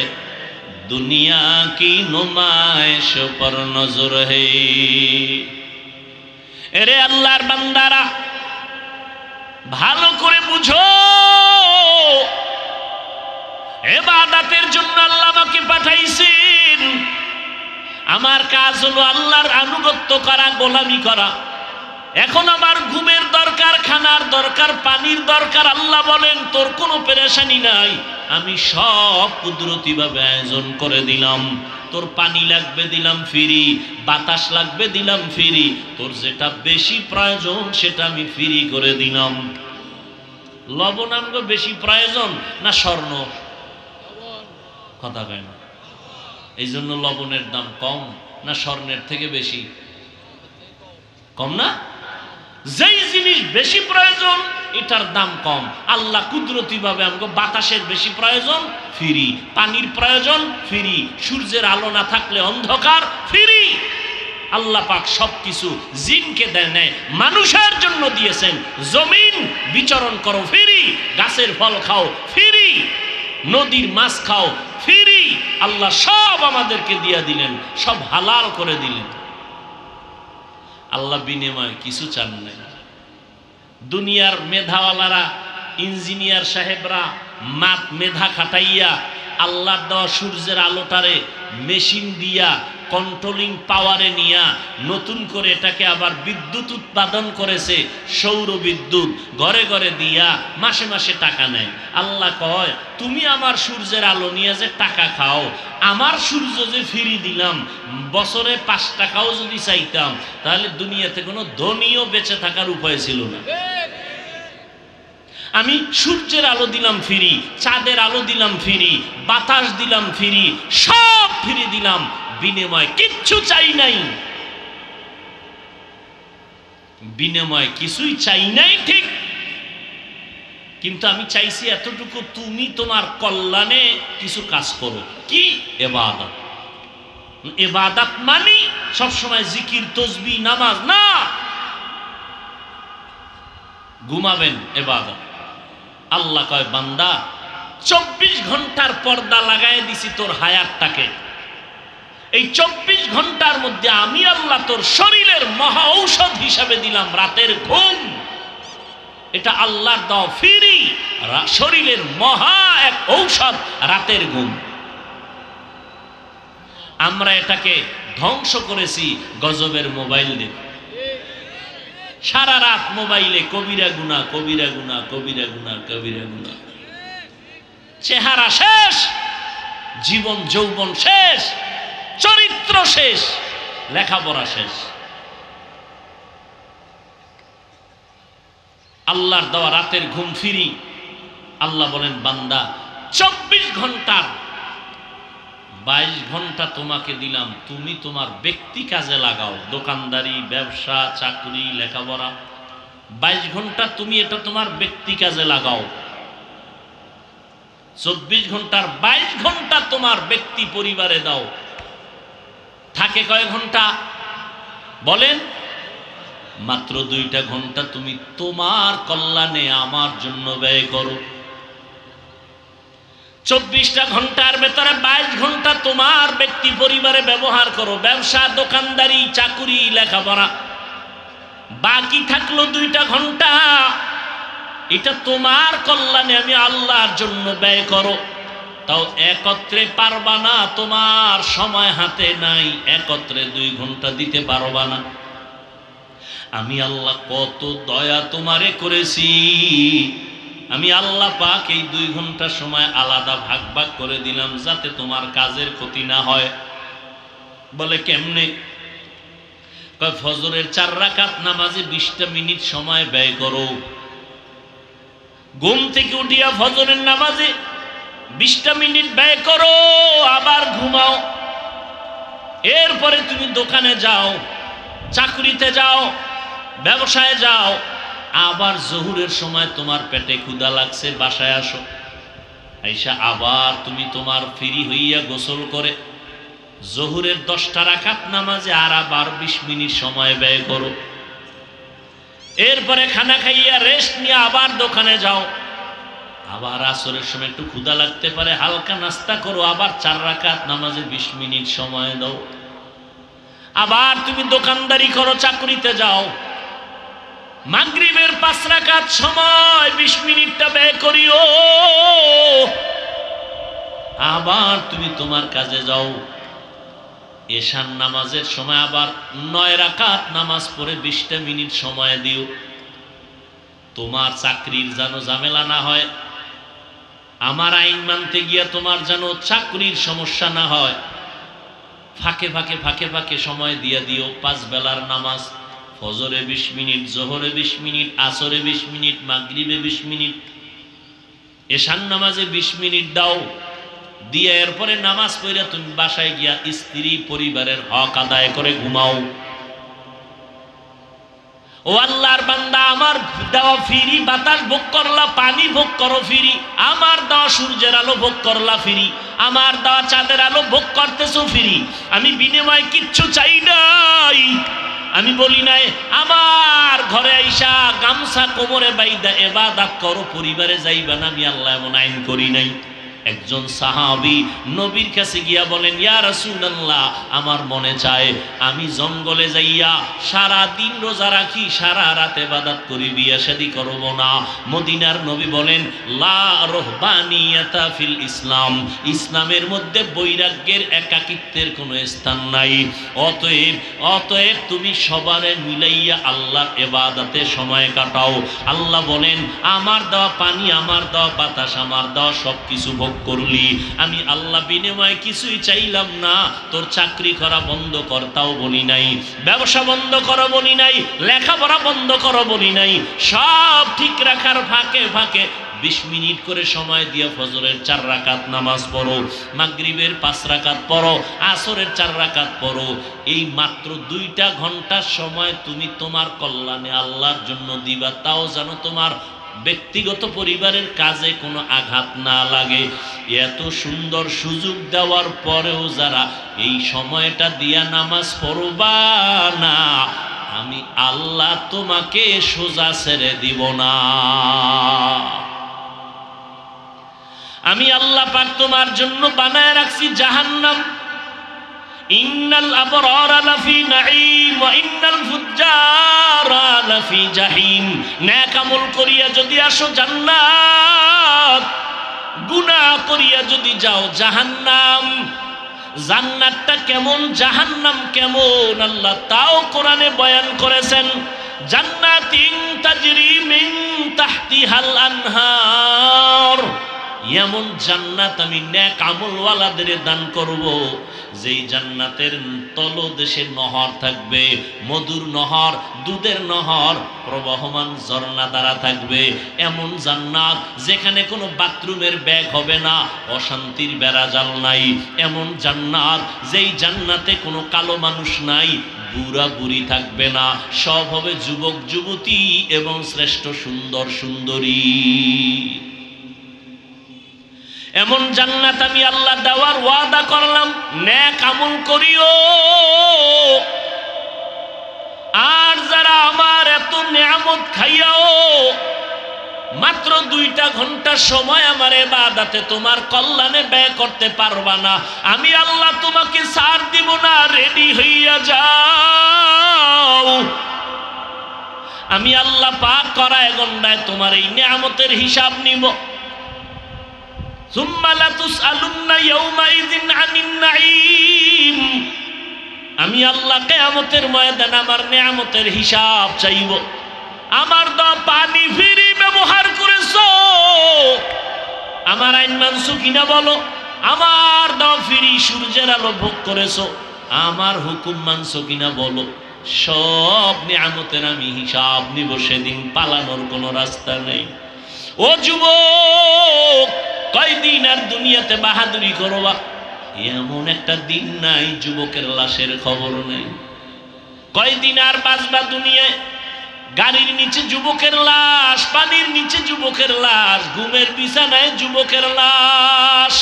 दुनिया की नुमाइश पर नजर है। এরে আল্লাহর বান্দারা, ভালো করে বুঝো, ইবাদতের জন্য আল্লাহ আমাকে পাঠাইছেন। আমার কাজ হলো আল্লাহর আনুগত্য করা, গোলামি করা। এখন আমার ঘুমের দরকার, খানার দরকার, পানির দরকার। আল্লাহ বলেন তোর কোনো পেরেশানি নাই, আমি সব কুদরতি ভাবে আয়োজন করে দিলাম। তোর পানি লাগবে দিলাম ফ্রি, বাতাস লাগবে দিলাম ফ্রি, তোর যেটা বেশি প্রয়োজন সেটা আমি ফ্রি করে দিলাম। লবণ আমগো বেশি প্রয়োজন না স্বর্ণ? কথা কয় না। এই জন্য লবণের দাম কম, না স্বর্ণের থেকে বেশি? কম না? যেই জিনিস বেশি প্রয়োজন এটার দাম কম। আল্লাহ কুদরতি ভাবে আমাকে বাতাসের বেশি প্রয়োজন, ফ্রি। পানির প্রয়োজন, ফ্রি। সূর্যের আলো না থাকলে অন্ধকার, ফ্রি। আল্লাহ পাক সবকিছু জিনকে দেয় নাই, মানুষের জন্য দিয়েছেন। জমিন বিচরণ করো, ফ্রি। গাছের ফল খাও, ফ্রি। নদীর মাছ খাও, ফ্রি। আল্লাহ সব আমাদেরকে দিয়ে দিলেন, সব হালাল করে দিলেন। আল্লাহ বিনিময় কিছু চান নাই। দুনিয়ার মেধাওয়ালারা, ইঞ্জিনিয়ার সাহেবরা মেধা খাটাইয়া আল্লাহর দেওয়া সূর্যের আলোটারে মেশিন দিয়া কন্ট্রোলিং পাওয়ারে নিয়া নতুন করে এটাকে আবার বিদ্যুৎ উৎপাদন করেছে, সৌর বিদ্যুৎ ঘরে ঘরে দিয়া মাসে মাসে টাকা নেয়। আল্লাহ কয় তুমি আমার সূর্যের আলো নিয়ে যে টাকা খাও, আমার সূর্য যে ফিরি দিলাম, বছরে 5 টাকাও যদি চাইতাম তাহলে দুনিয়াতে কোনো ধনীও বেঁচে থাকার উপায় ছিল না। আমি সূর্যের আলো দিলাম ফ্রি, চাঁদের আলো দিলাম ফ্রি, বাতাস দিলাম ফ্রি, সব ফ্রি দিলাম, বিনিময় কিচ্ছু চাই নাই। বিনিময় কিছুই চাই নাই ঠিক, কিন্তু আমি চাইছি এতটুকু, তুমি তোমার কল্যাণে কিছু কাজ করো। কি? ইবাদত। ইবাদত মানে সবসময় জিকির তসবিহ নামাজ না, ঘুমাবেন ইবাদত। আল্লাহ কয় বান্দা 24 ঘন্টার পর্দা লাগাই দিছি তোর হায়াতটাকে, এই 24 ঘন্টার মধ্যে আমি আল্লাহ তোর শরীরের মহা ঔষধ হিসাবে দিলাম রাতের ঘুম। এটা আল্লাহর দেওয়া ফ্রি শরীরের মহা এক ঔষধ, রাতের ঘুম। আমরা এটাকে ধ্বংস করেছি গজবের মোবাইল দিয়ে। সারা রাত মোবাইলে কবিরা গুনাহ, কবিরা গুনাহ, কবিরা গুনাহ, কবিরা গুনাহ। চেহারা শেষ, জীবন যৌবন শেষ, চরিত্র শেষ, লেখাপড়া শেষ। আল্লাহর দেওয়া রাতের ঘুম ফিরি। আল্লাহ বলেন বান্দা 24 ঘন্টার 22 ঘন্টা তোমাকে দিলাম, তুমি তোমার ব্যক্তি কাজে লাগাও, দোকানদারি, ব্যবসা, চাকরি, লেখাপড়া। 22 ঘন্টা তুমি এটা তোমার ব্যক্তি কাজে লাগাও। 24 ঘন্টার 22 ঘন্টা তোমার ব্যক্তি পরিবারে দাও। থাকে কয় ঘন্টা বলেন? মাত্র 2টা ঘন্টা তুমি তোমার কল্যাণে আমার জন্য ব্যয় করো। 24টা ঘন্টার ভেতরে 22 ঘন্টা তোমার ব্যক্তি পরিবারে ব্যবহার করো, ব্যবসা, দোকানদারি, চাকুরি, লেখাপড়া। বাকি থাকলো 2টা ঘন্টা, এটা তোমার কল্যাণে আমি আল্লাহর জন্য ব্যয় করো। তাও একত্রে পারবা না, তোমার সময় হাতে নাই, একত্রে 2 ঘন্টা দিতে পারবা না। আমি আল্লাহ কত দয়া তোমারে করেছি, আমি আল্লাহ পাক এই 2 ঘন্টা সময় আলাদা ভাগ ভাগ করে দিলাম যাতে তোমার কাজের ক্ষতি না হয়। বলে কেমনে? ফজরের 4 রাকাত নামাজে 20টা মিনিট সময় ব্যয় করো। ঘুম থেকে উঠিয়া ফজরের নামাজে 20টা মিনিট ব্যয় করো, আবার ঘুমাও। এরপরে তুমি দোকানে যাও, চাকরিতে যাও, ব্যবসায় যাও। আবার জোহরের সময় তোমার পেটে ক্ষুধা লাগছে, বাসায় আসো। আইসা আবার তুমি তোমার ফ্রি হইয়া গোসল করে জোহরের 10টা রাকাত নামাজে আর আবার 20 মিনিট সময় ব্যয় করো। এরপরে খানা খাইয়া রেস্ট নিয়ে আবার দোকানে যাও। আবার আসরের সময় একটু ক্ষুধা লাগতে পারে, হালকা নাস্তা করো, আবার 4 রাকাত নামাজে 20 মিনিট সময় দাও। আবার তুমি দোকানদারি করো, চাকরিতে যাও। মাগরিবের 5 রাকাত সময় 20 মিনিটটা ব্যয় করিও। আবার তুমি তোমার কাজে যাও। এশার নামাজের সময় আবার 9 রাকাত নামাজ পড়ে 20টা মিনিট সময় দিও। তোমার চাকরির যেন ঝামেলা না হয়, আমার আইন মানতে গিয়া তোমার যেন চাকরির সমস্যা না হয়, ফাঁকে ফাঁকে ফাঁকে ফাঁকে সময় দিয়ে দিও। 5 বেলার নামাজ, ফজরে 20 মিনিট, জোহরে 20 মিনিট, আসরে 20 মিনিট, মাগরিবে 20 মিনিট, এশার নামাজে 20 মিনিট দাও। দিয়ে এরপরে নামাজ পড়ে তুমি বাসায় গিয়া স্ত্রী পরিবারের হক আদায় করে ঘুমাও। ও আল্লাহর বান্দা, আমার দেওয়া ফ্রি বাতাস ভোগ করলা, পানি ভোগ করো ফ্রি, আমার দেওয়া সূর্যের আলো ভোগ করলা ফ্রি, আমার দেওয়া চাঁদের আলো ভোগ করতেছো ফ্রি। আমি বিনিময় কিচ্ছু চাই নাই। আমি বলি নাই আমার ঘরে আইসা গামছা কোমরে বাইদা ইবাদত করো, পরিবারে যাইবা না। আমি আল্লাহ এমন আইন করি নাই। একজন সাহাবী নবীর কাছে গিয়া বলেন, ইয়া রাসূলুল্লাহ, আমার মনে চায় আমি জঙ্গলে যাইয়া সারা দিন রোজা রাখি, সারা রাত ইবাদত করি, বিয়ে শাদী করব না। মদিনার নবী বলেন, লা রহবানিয়াতা ফিল ইসলাম, ইসলামের মধ্যে বৈরাগ্যের একাকিত্বের কোনো স্থান নাই। অতএব তুমি সবারে মিলাইয়া আল্লাহর ইবাদতে সময় কাটাও। আল্লাহ বলেন, আমার দেওয়া পানি, আমার দেওয়া বাতাস, আমার দেওয়া সব কিছু ভোগ করলি, আমি আল্লাহ বিনিময়ে কিছুই চাইলাম না। তোর চাকরি করা বন্ধ কর তাও বলি নাই, ব্যবসা বন্ধ করো বলি নাই, লেখাপড়া বন্ধ করো বলি নাই। সব ঠিক রাখার ফাঁকে ফাঁকে 20 মিনিট করে সময় দিয়ে ফজরের 4 রাকাত নামাজ পড়ো, মাগরিবের 5 রাকাত পড়ো, আসরের 4 রাকাত পড়ো। এই মাত্র 2টা ঘন্টার সময় তুমি তোমার কল্যাণে আল্লাহর জন্য দিবা, তাও যেন তোমার ব্যক্তিগত পরিবারের কাজে কোনো আঘাত না লাগে। এত সুন্দর সুযোগ দেওয়ার পরেও যারা এই সময়টা দিয়া নামাজ পড়বা না, আমি আল্লাহ তোমাকে সোজা ছেড়ে দিব না। আমি আল্লাহ পাক তোমার জন্য বানায় রাখছি জাহান্নাম। ইন্নাল আবরারা লাফি নাঈম ওয়া ইন্নাল ফুজ্জারা লাফি জাহিম। নেক আমল করিয়া যদি আসো জান্নাত, গুনাহ করিয়া যদি যাও জাহান্নাম। জান্নাতটা কেমন, জাহান্নাম কেমন, আল্লাহ তাও কোরআনে বয়ান করেছেন। জান্নাতিন তাজরি মিন তাহতিহাল আনহার, এমন জান্নাত আমি নেক আমলওয়ালাদের দান করব, যেই জান্নাতের তলদেশে নহর থাকবে, মধুর নহর, দুধের নহর, প্রবাহমান ঝর্ণা দ্বারা থাকবে। এমন জান্নাত যেখানে কোনো বাথরুমের ব্যাগ হবে না, অশান্তির বেড়াজাল নাই। এমন জান্নাত যেই জান্নাতে কোনো কালো মানুষ নাই, বুড়া বুড়ি থাকবে না, সব হবে যুবক যুবতী এবং শ্রেষ্ঠ সুন্দর সুন্দরী। এমন জান্নাত আমি আল্লাহ দেওয়ার ওয়াদা করলাম। নেক আমল করিও। আর যারা আমার এত নিয়ামত খাইয়াও মাত্র 2টা ঘন্টা সময় আমার ইবাদতে তোমার কল্যাণে ব্যয় করতে পারবা না, আমি আল্লাহ তোমাকে ছাড় দিব না, রেডি হইয়া যাও। আমি আল্লাহ পাক করায় গন্ডায় তোমার এই নিয়ামতের হিসাব নিব। সুম্মা লাতুসআলুন্না ইয়াওমাইযিন আনিন নাঈম। আমি আল্লাহ কিয়ামতের ময়দানে আমার নিয়ামতের হিসাব চাইব। আমার দেওয়া পানি ফ্রি ব্যবহার করেছো, আমার আইন মানছো কিনা বলো। আমার দেওয়া ফ্রি সূর্যের আলো ভোগ করেছো, আমার হুকুম মানছো কিনা বলো। সব নিয়ামতের আমি হিসাব নিব, সেদিন পালানোর কোনো রাস্তা নেই। ও যুবক, কয়দিন আর দুনিয়াতে বাহাদুরি করবা? এমন একটা দিন নাই যুবকের লাশের খবর নেই। কয়দিন আর বাঁচবা দুনিয়ায়? গাড়ির নিচে যুবকের লাশ, পানির নিচে যুবকের লাশ, ঘুমের বিছানায় যুবকের লাশ।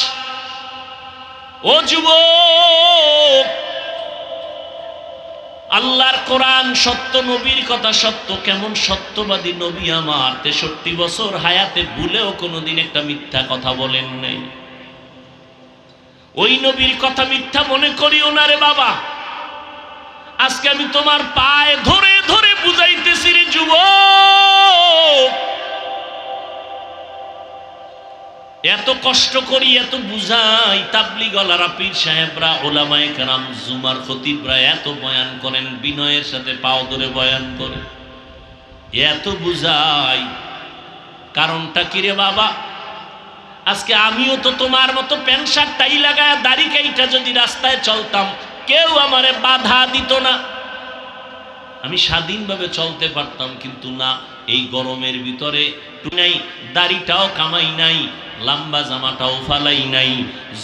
ও যুবক, আল্লাহর কোরআন সত্য, নবীর কথা সত্য। কেমন সত্যবাদী নবী আমার, 63 বছর হায়াতে ভুলেও কোনোদিন একটা মিথ্যা কথা বলেন নাই। ওই নবীর কথা মিথ্যা মনে করিও না রে বাবা। আজকে আমি তোমার পায়ে ধরে ধরে বুঝাইতেছি রে যুবক, এত কষ্ট করি, এত বুঝাই, তাবলীগওয়ালারা, পীর সাহেবরা, ওলামায়ে কেরাম, জুমার খতিবরা এত বয়ান করেন, বিনয়ের সাথে পাও ধরে বয়ান করে, এত বুঝাই। কারণটা কি রে বাবা? আজকে আমিও তো তোমার মতো প্যান্ট শার্ট টাই লাগায় দাড়ি কাইটা যদি রাস্তায় চলতাম, কেউ আমারে বাধা দিত না, আমি স্বাধীনভাবে চলতে পারতাম। কিন্তু না, এই গরমের ভিতরে নাই, দাড়িটাও কামাই নাই, লম্বা জামাটাও ফালাই নাই।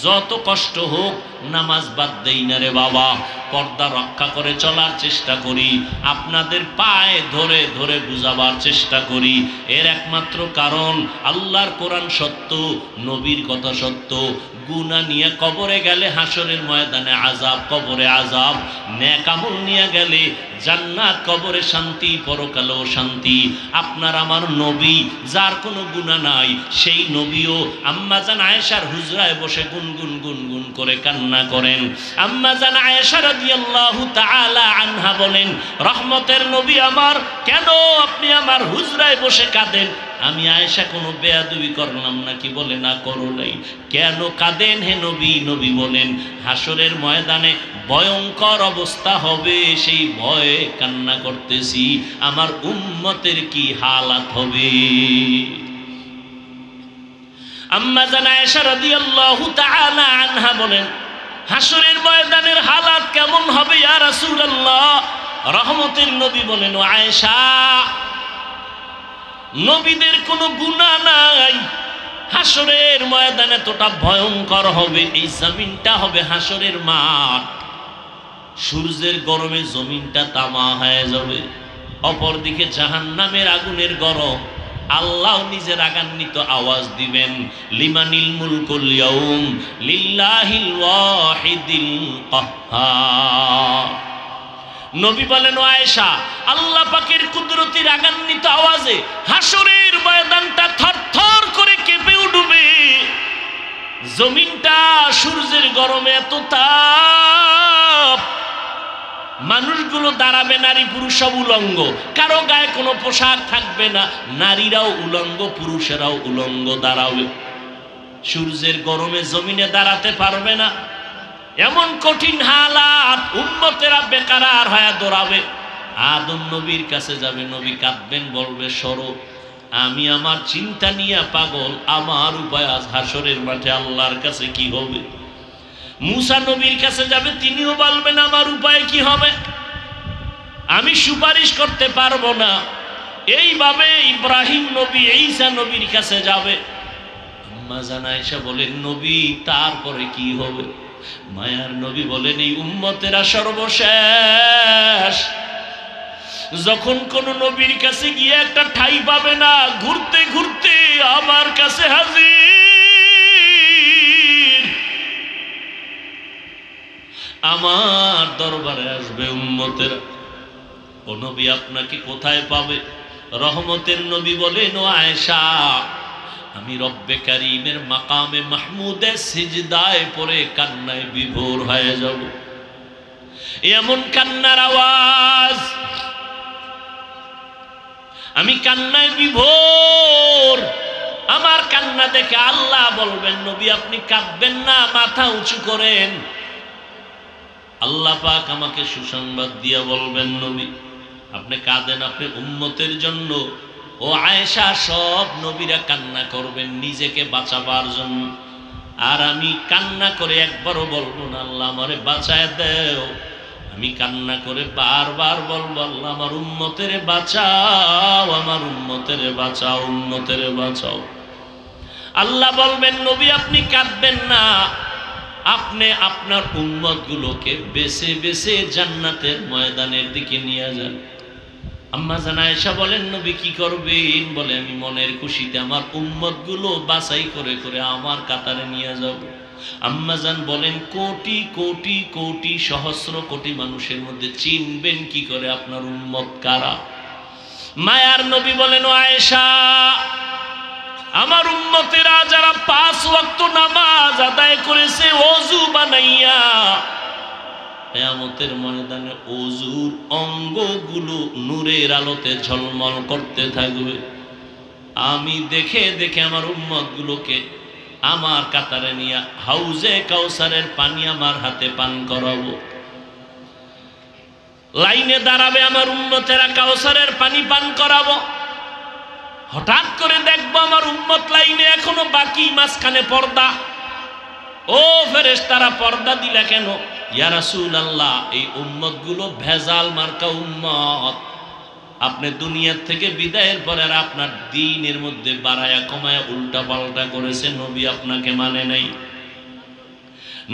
যত কষ্ট হোক নামাজ বাদ দেই না রে বাবা, পর্দা রক্ষা করে চলার চেষ্টা করি, আপনাদের পায়ে ধরে ধরে বুঝাবার চেষ্টা করি। এর একমাত্র কারণ আল্লাহর কোরআন সত্য, নবীর কথা সত্য। গুনাহ নিয়ে কবরে গেলে হাসরের ময়দানে আযাব, কবরে আযাব। নেক আমল নিয়ে গেলে জান্নাত কবরে শান্তি, পরকালেও শান্তি। আপনার আমার নবী যার কোনো গুনাহ নাই, সেই নবীও আম্মাজান আয়েশার হুজরায় বসে গুনগুন গুনগুন করে কান্না করেন। আম্মাজান আয়েশা রাদিয়াল্লাহু তাআলা আনহা বলেন, রহমতের নবী আমার, কেন আপনি আমার হুজরায় বসে কাঁদেন? আমি আয়েশা কোনো বেয়াদবি করলাম নাকি? বলে না, করো নাই। কেন কাঁদেন হে নবী? নবী বলেন, হাসরের ময়দানে ভয়ঙ্কর অবস্থা হবে, সেই ভয়ে কান্না করতেছি। আমার উম্মতের কি হালাত হবে। আম্মা জান আয়েশা রাদিয়াল্লাহু তাআলা আনহা বলেন, হাসরের ময়দানের হালাত কেমন হবে ইয়া রাসূলুল্লাহ? রহমতের নবী বলেন, ও আয়েশা, নবীদের কোনো গুনাহ নাই, হাসরের ময়দানে এতটা ভয়ঙ্কর হবে, এই জমিনটা হবে হাসরের মাঠ, সূর্যের গরমে জমিনটা তামা হয়ে যাবে। অপরদিকে জাহান্নামের আগুনের গরম, আল্লাহ নিজে রাগান্বিত আওয়াজ দিবেন, লিমানিল মুলকুল ইয়াউম লিল্লাহিল ওয়াহিদিল কাহ্হার। নবী বলেন, ও আয়েশা, আল্লাহ পাকের কুদরতি রাগান্বিত আওয়াজে হাসরের ময়দানটা থরথর করে কেঁপে উঠবে, জমিনটা সূর্যের গরমে এত তাপ, মানুষগুলো দাঁড়াবে, নারী পুরুষ সব উলঙ্গ, কারো গায়ে কোনো পোশাক থাকবে না, নারীরাও উলঙ্গ, পুরুষেরাও উলঙ্গ দাঁড়াবে, সূর্যের গরমে জমিনে দাঁড়াতে পারবে না, এমন কঠিন হালাত, উম্মতেরা বেকারার হয়ে দৌড়াবে। আদম নবীর কাছে যাবে, নবী কাঁদবেন, বলবে, সরো, আমি আমার চিন্তা নিয়ে পাগল, আমার উপায় আজ হাসরের মাঠে আল্লাহর কাছে কি হবে। মুসা নবীর কাছে যাবে, তিনিও বলবেন, আমার উপায় কি হবে, আমি সুপারিশ করতে পারবো না। এইভাবে ইব্রাহিম নবী, ঈসা নবীর কাছে যাবে। আম্মা জান আয়েশা বলেন, নবী তারপরে কি হবে? মায়ার নবী বলেন, এই উম্মতেরা সর্বশেষ, যখন কোন নবীর কাছে গিয়ে একটা ঠাই পাবে না, ঘুরতে ঘুরতে আমার কাছে হাজির, আমার দরবারে আসবে উম্মতেরা। ও নবী, আপনাকে কোথায় পাবে? রহমতের নবী বলেন, ও আয়েশা, আমি রব্বে কারীমের মাকামে মাহমুদে সিজদায় পড়ে কান্নায় বিভোর হয়ে যাব। এমন কান্নার আওয়াজ, আমি কান্নায় বিভোর, আমার কান্না দেখে আল্লাহ বলবেন, নবী আপনি কাঁদবেন না, মাথা উঁচু করেন। আল্লাহ পাক আমাকে সুসংবাদ দিয়া বলবেন, নবী আপনি কাঁদেন, আপনি উম্মতের জন্য। ও আয়েশা, সব নবীরা কান্না করবেন নিজেকে বাঁচাবার জন্য, আর আমি কান্না করে একবারও বলবো না, আল্লাহ আমারে বাঁচায় দেও। আমি কান্না করে বারবার বলবো, আল্লাহ আমার উম্মতের বাঁচাও, আমার উম্মতের বাঁচাও, উম্মতের বাঁচাও। আল্লাহ বলবেন, নবী আপনি কাঁদবেন না, আপনি আপনার উম্মতগুলোকে বেছে বেছে জান্নাতের ময়দানের দিকে নিয়ে যান। আম্মা জান আয়েশা বলেন, নবী কি করবেন? বলে, আমি মনের খুশিতে আমার উম্মতগুলো বাছাই করে করে আমার কাতারে নিয়ে যাব। আম্মা জান বলেন, কোটি কোটি কোটি সহস্র কোটি মানুষের মধ্যে চিনবেন কি করে আপনার উম্মত কারা? মায়ার নবী বলেন, ও আয়েশা, আমার উম্মতেরা যারা 5 ওয়াক্ত নামাজ আদায় করেছে ওযু বানাইয়া, কিয়ামতের ময়দানে ওযুর অঙ্গগুলো নূরের আলোতে ঝলমল করতে থাকবে। আমি দেখে দেখে আমার উম্মতগুলোকে আমার কাতারে নিয়ে হাউজে কাউসারের পানি আমার হাতে পান করাবো। লাইনে দাঁড়াবে আমার উম্মতেরা, কাউসারের পানি পান করাবো। হঠাৎ করে দেখবো আমার উম্মত লাইনে এখনো বাকি, মাঝখানে পর্দা। ও ফেরেশতারা, পর্দা দিলা কেন? ইয়া রাসূলুল্লাহ, এই উম্মতগুলো ভেজাল মার্কা উম্মত, আপনি দুনিয়া থেকে বিদায়ের পরে আর আপনার দ্বীনের মধ্যে বাড়ায়া কমায়া উল্টা পাল্টা করেছে, নবী আপনাকে মানে নাই।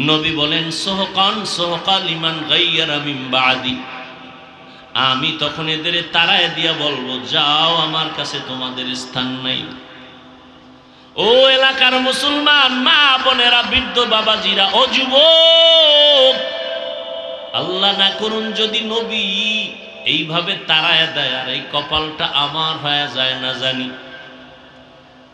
নবী বলেন, সোহকান সোহকা লিমান গায়্যারা মিন বাদি। আমি তখন এদের তাড়ায় দিয়া বলবো, যাও, আমার কাছে তোমাদের স্থান নাই। ও এলাকার মুসলমান মা বোনেরা, বৃদ্ধ বাবাজিরা, ও যুবক, আল্লাহ না করুন যদি নবী এইভাবে তাড়ায় দেয়, আর এই কপালটা আমার হয়ে যায় না জানি।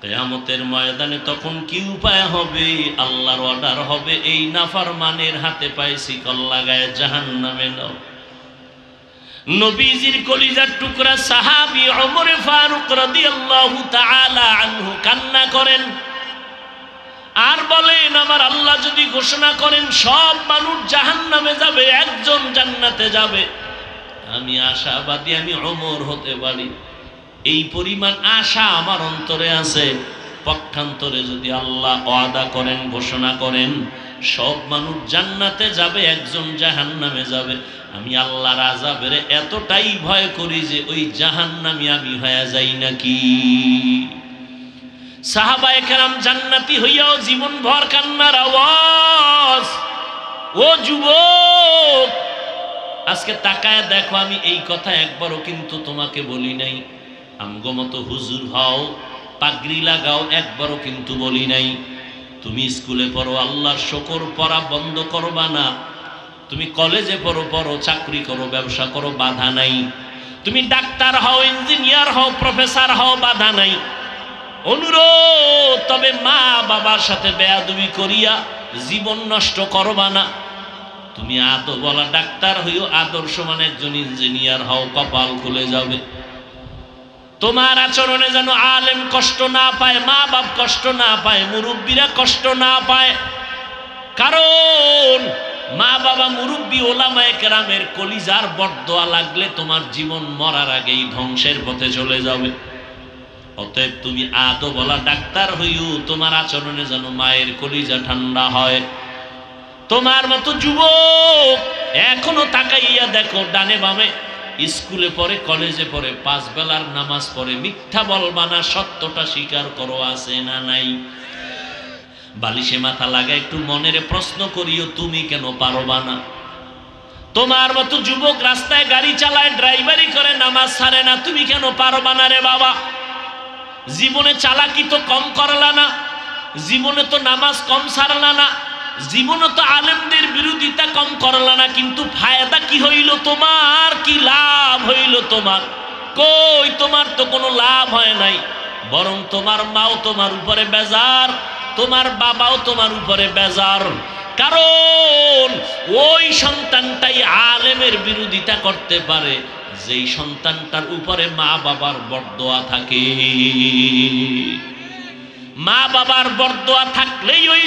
কিয়ামতের ময়দানে তখন কি উপায় হবে? আল্লাহর অর্ডার হবে, এই নাফরমানের হাতে পায়ে শিকল লাগায় জাহান্নামে নাও। নবীজির কলিজার টুকরা সাহাবী ওমর ফারুক রাদিয়াল্লাহু তাআলা আনহু কান্না করেন আর বলেন, আমার আল্লাহ যদি ঘোষণা করেন সব মানুষ জাহান্নামে যাবে, একজন জান্নাতে যাবে, আমি আশাবাদী আমি ওমর হতে পারি। এই পরিমাণ আশা আমার অন্তরে আছে। পক্ষান্তরে যদি আল্লাহ ওয়াদা করেন, ঘোষণা করেন সব মানুষ জান্নাতে যাবে, একজন জাহান্নামে যাবে, আমি আল্লাহর আযাবের এতটাই ভয় করি যে ওই জাহান্নামী আমি হয়ে যাই নাকি। সাহাবায়ে কেরাম জান্নাতি হইয়াও জীবন ভর কান্নার আওয়াজ। ও যুবক, আজকে তাকায় দেখো, আমি এই কথা একবারও কিন্তু তোমাকে বলি নাই। আমগো মতো হুজুর হও, পাগড়ি লাগাও, একবারও কিন্তু বলি নাই। তুমি স্কুলে পড়ো, আল্লাহর শুকর, পড়া বন্ধ করবা না। তুমি কলেজে পড়ো, চাকরি করো, ব্যবসা করো, বাধা নাই। তুমি ডাক্তার হও, ইঞ্জিনিয়ার হও, প্রফেসর হও, বাধা নাই। অনুরোধ, তবে মা বাবার সাথে বেয়াদবি করিয়া জীবন নষ্ট করবা না। তুমি বলা ডাক্তার হইও, আদর্শমান একজন ইঞ্জিনিয়ার হও, কপাল খুলে যাবে। তোমার আচরণে যেন আলেম কষ্ট না পায়, মা বাপ কষ্ট না পায়, মুরব্বীরা কষ্ট না পায়। কারণ মা বাবা, মুরব্বী, ওলামায়ে কেরামের কলিজার বরদোয়া লাগলে তোমার জীবন মরার আগেই ধ্বংসের পথে চলে যাবে। অতএব তুমি বলা ডাক্তার হইও, তোমার আচরণে যেন মায়ের কলিজা ঠান্ডা হয়। তোমার মতো যুবক এখনো তাকাইয়া দেখো, ডানে বামে স্কুলে পড়ে, কলেজে পড়ে, 5 বেলার নামাজ পড়ে, মিথ্যা বলবা না, সত্যটা স্বীকার করো, আছে না নাই? বালিশে মাথা লাগা একটু মনের প্রশ্ন করিও, তুমি কেন পারবা না? তোমার মতো যুবক রাস্তায় গাড়ি চালায়, ড্রাইভারি করে, নামাজ ছাড়ে না, তুমি কেন পারবা না রে বাবা? জীবনে চালাকি তো কম করলা না, জীবনে তো নামাজ কম ছাড়লা না, জীবনে তো আলেমদের বিরোধিতা কম করলা না, কিন্তু ফায়দা কি হইল তোমার? কি লাভ হইল তোমার? কই, তোমার তো কোনো লাভ হয় নাই, বরং তোমার মাও তোমার উপরে বেজার, তোমার বাবাও তোমার উপরে বেজার। কারণ ওই সন্তানটাই আলেমের বিরোধিতা করতে পারে যেই সন্তানটার উপরে মা বাবার বরদোয়া থাকে। মা বাবার বরদোয়া থাকলেই ওই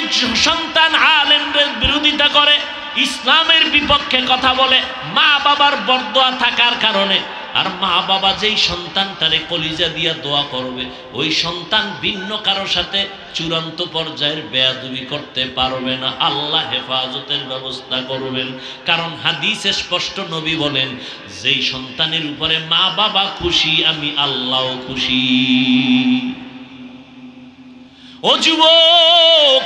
সন্তান আলেমদের বিরোধিতা করে, ইসলামের বিপক্ষে কথা বলে, মা বাবার বরদোয়া থাকার কারণে। আর মা বাবা যেই সন্তানটারে কলিজা দিয়া দোয়া করবে, ওই সন্তান ভিন্ন কারোর সাথে চূড়ান্ত পর্যায়ের বেয়াদবি করতে পারবে না। আল্লাহ হেফাজতের ব্যবস্থা করবেন। কারণ হাদিসে স্পষ্ট নবী বলেন, যেই সন্তানের উপরে মা বাবা খুশি, আমি আল্লাহও খুশি। ও যুবক,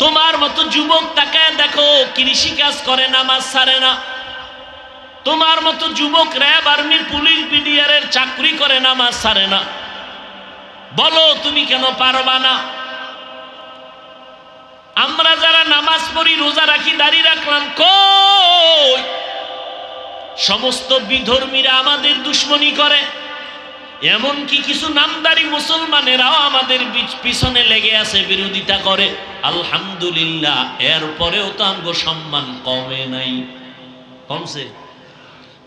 তোমার মতো যুবক তাকায় দেখো, কৃষি কাজ করে, নামাজ ছাড়ে না। তোমার মতো যুবক র্যাব, আর্মি, পুলিশ, বিডিআরের চাকরি করে, নামাজ ছাড়ে না। বলো তুমি কেন পারবা না? আমরা যারা নামাজ পড়ি, রোজা রাখি, দাড়ি রাখলাম, কই? সমস্ত বিধর্মীরা আমাদের দুশ্মনী করে, এমনকি কিছু নামদারি মুসলমানেরাও আমাদের পিছনে লেগে আছে, বিরোধিতা করে। আলহামদুলিল্লাহ, এরপরেও তো আমগো সম্মান কমে নাই, কমছে।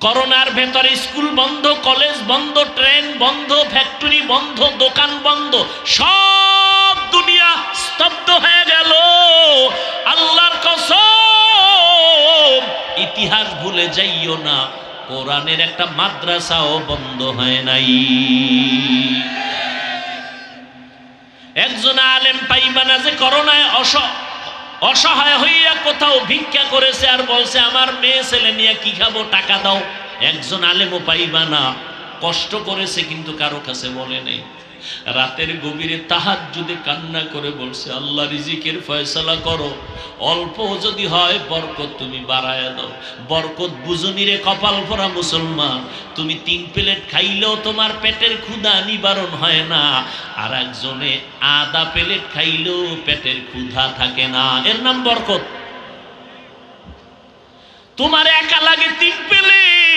করোনার ভেতরে স্কুল বন্ধ, কলেজ বন্ধ, ট্রেন বন্ধ, ফ্যাক্টরি বন্ধ, দোকান বন্ধ, সব দুনিয়া স্তব্ধ হয়ে গেল। আল্লাহর কসম, ইতিহাস ভুলে যাইও না, কোরআনের একটা মাদ্রাসাও বন্ধ হয় নাই। একজন আলেম পাইবা না যে করোনায় অসহায় হইয়া কোথাও ভিক্ষা করেছে আর বলছে আমার মেয়ে ছেলে নিয়ে কি খাবো, টাকা দাও। একজন আলেমও পাইবা না কষ্ট করেছে কিন্তু কারো কাছে বলে নেই। রাতের গভীরে তাহাজ্জুদে কান্না করে বলছে, আল্লাহ রিজিকের ফয়সালা করো, অল্প যদি হয় বরকত তুমি বাড়ায়া দাও। বরকত বুঝুনি রে কপাল ভরা মুসলমান, তুমি 3 প্লেট খাইলেও তোমার পেটের ক্ষুধা নিবারণ হয় না, আর একজনে আধা প্লেট খাইলেও পেটের ক্ষুধা থাকে না, এর নাম বরকত। তোমার একা লাগে 3 প্লেট,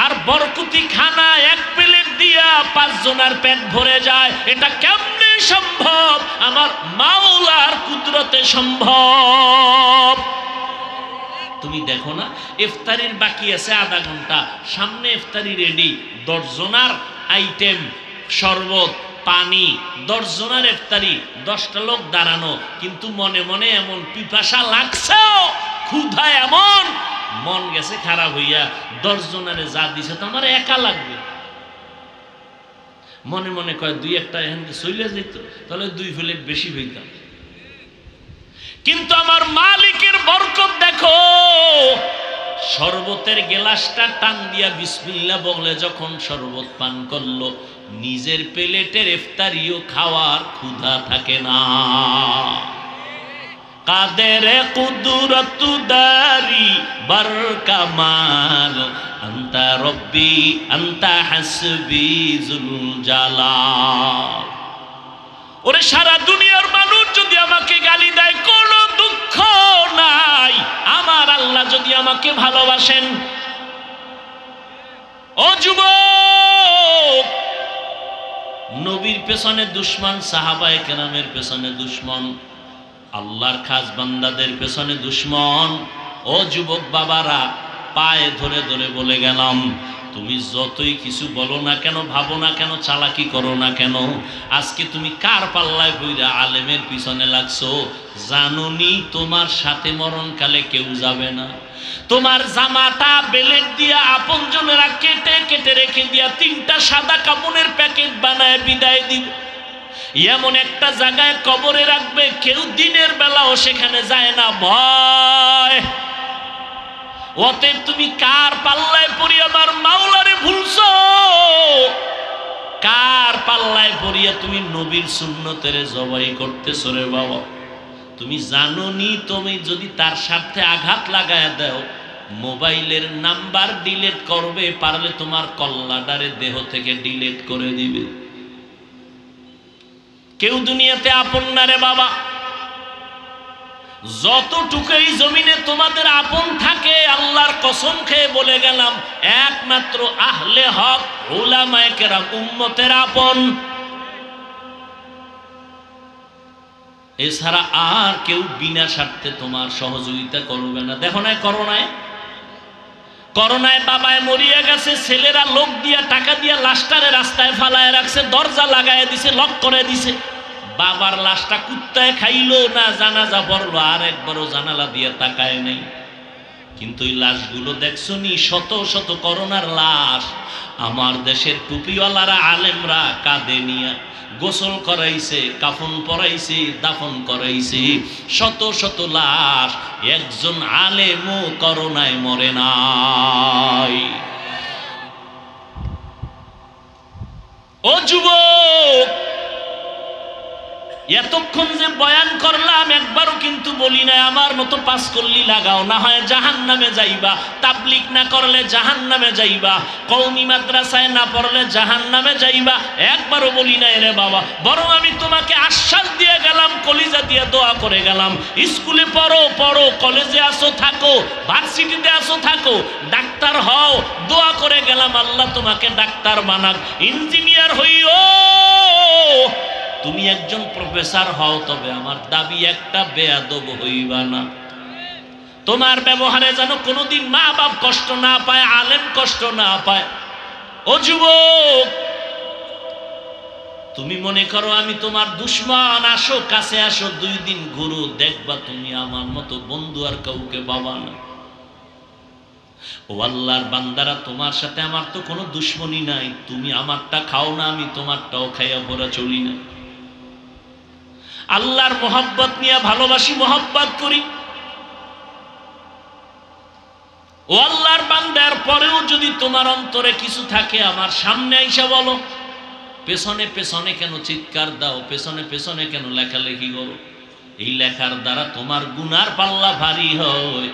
আর বরকতি খানা এক প্লেট দিয়া 5 জনের পেট ভরে যায়। এটা কেমনে সম্ভব? আমার মাওলার কুদরতে সম্ভব। তুমি দেখো না, ইফতারির বাকি আছে আধা ঘন্টা, সামনে ইফতারি রেডি, 10 জনের আইটেম, শরবত, পানি, 10 জনের ইফতারি, 10টা লোক দাঁড়ানো, কিন্তু মনে মনে এমন পিপাসা লাগছে, ক্ষুধা এমন, মন গেছে খারাপ হইয়া 10 জনের যা দিছে তো আমার একা লাগবে। মনে মনে কয় 2-1টা এখান চলে যেত, তাহলে 2 প্লেট বেশি হইতাম। কিন্তু আমার মালিকের বরকত দেখো, শরবতের গ্লাসটা টান দিয়া বিসমিল্লাহ বলে যখন শরবত পান করলো, নিজের প্লেটের ইফতারিও খাওয়ার ক্ষুধা থাকে না। কাদের কুদরত দারি বার কামাল, আনতা রব্বি আনতা হাসবি জুল জালাল। ওরে সারা দুনিয়ার মানুষ যদি আমাকে গালি দেয়, কোনো দুঃখ নাই, আমার আল্লাহ যদি আমাকে ভালোবাসেন। ও যুবক, নবীর পেছনে দুশমন, সাহাবায়ে কেরামের পেছনে দুশমন, আল্লাহর খাস বান্দাদের পেছনে দুশমন। ও যুবক বাবারা, পায়ে ধরে ধরে বলে গেলাম, তুমি যতই কিছু বলো না কেন, ভাবো না কেন, চালাকি করো না কেন, আজকে তুমি কার পাল্লায় বইরা আলেমের পিছনে লাগছো? জানোনি তোমার সাথে মরণকালে কেউ যাবে না। তোমার জামাটা বেলেট দিয়া আপনজনেরা কেটে কেটে রেখে দিয়া 3টা সাদা কাপড়ের প্যাকেট বানায় বিদায় দিবে। এমন একটা জায়গায় কবরে রাখবে, কেউ দিনের বেলাও সেখানে যায় না, ভয়। অতএব তুমি কার পাল্লায় পড়ি আমার মাওলারে ভুলছো? কার পাল্লায় পড়িয়া তুমি নবীর সুন্নতের জবাই করতেছো রে বাবা? তুমি জানোনি তুমি যদি তার সাথে আঘাত লাগায় দাও, মোবাইলের নাম্বার ডিলিট করবে, পারলে তোমার কল্লাডারে দেহ থেকে ডিলিট করে দিবে। কেউ দুনিয়াতে আপন না রে বাবা। যতটুকু এই জমিনে তোমাদের আপন থাকে, আল্লাহর কসম খেয়ে বলে গেলাম, একমাত্র আহলে হক উলামায়ে কেরাম উম্মতের আপন। এছাড়া আর কেউ বিনা স্বার্থে তোমার সহযোগিতা করবে না। দেখো না করোনায় বাবায় মরিয়া গেছে, ছেলেরা লোক দিয়া টাকা দিয়া লাশটারে রাস্তায় ফালায় রাখছে, দরজা লাগায় দিছে, লক করে দিছে। বাবার লাশটা কুত্তায় খাইলো না, জানাজা পড়লো, আর একবারও জানালা দিয়ে তাকায় নেই। কিন্তু এই লাশগুলো দেখছো নি, শত শত করোনার লাশ, আমার দেশের টুপিওয়ালারা আলেমরা কাঁধে নিয়া গোসল করাইছে, কাফন পরাইছে, দাফন করাইছে, শত শত লাশ, একজন আলেমও করোনায় মরে নাই। ও যুবক, এতক্ষণ যে বয়ান করলাম, একবারও কিন্তু বলি না আমার মতো 5 কল্লি লাগাও, না হয় জাহান্নামে যাইবা, তাবলীগ না করলে জাহান্নামে যাইবা, কওমি মাদ্রাসায় না পড়লে জাহান্নামে যাইবা, একবারও বলি না রে বাবা। বরং আমি তোমাকে আশ্বাস দিয়ে গেলাম, কলিজা দিয়ে দোয়া করে গেলাম, স্কুলে পড়ো, কলেজে আসো থাকো, ভার্সিটিতে আসো থাকো, ডাক্তার হও, দোয়া করে গেলাম আল্লাহ তোমাকে ডাক্তার বানাক, ইঞ্জিনিয়ার হইও, তুমি একজন প্রফেসর হও, তবে আমার দাবি একটা, বেয়াদব হইবা না। তোমার ব্যবহারে যেন কোনোদিন মা বাপ কষ্ট না পায়, আলেম কষ্ট না পায়। ও যুবক, তুমি মনে করো আমি তোমার দুশমন, আসো কাছে আসো, 2 দিন ঘুরো, দেখবা তুমি আমার মতো বন্ধু আর কাউকে পাবা না। ও আল্লাহর বান্দারা, তোমার সাথে আমার তো কোনো দুশমনি নাই, তুমি আমারটা খাও না, আমি তোমারটাও খাইয়া পড়া চলি না। আল্লাহর মোহাব্বত নিয়ে ভালোবাসি, মোহাব্বত করি। ও আল্লাহর বান্দার পরেও যদি তোমার অন্তরে কিছু থাকে, আমার সামনে আইসা বলো। পেছনে পেছনে কেন চিৎকার দাও, পেছনে পেছনে কেন লেখালেখি করো? এই লেখার দ্বারা তোমার গুনার পাল্লা ভারী হয়,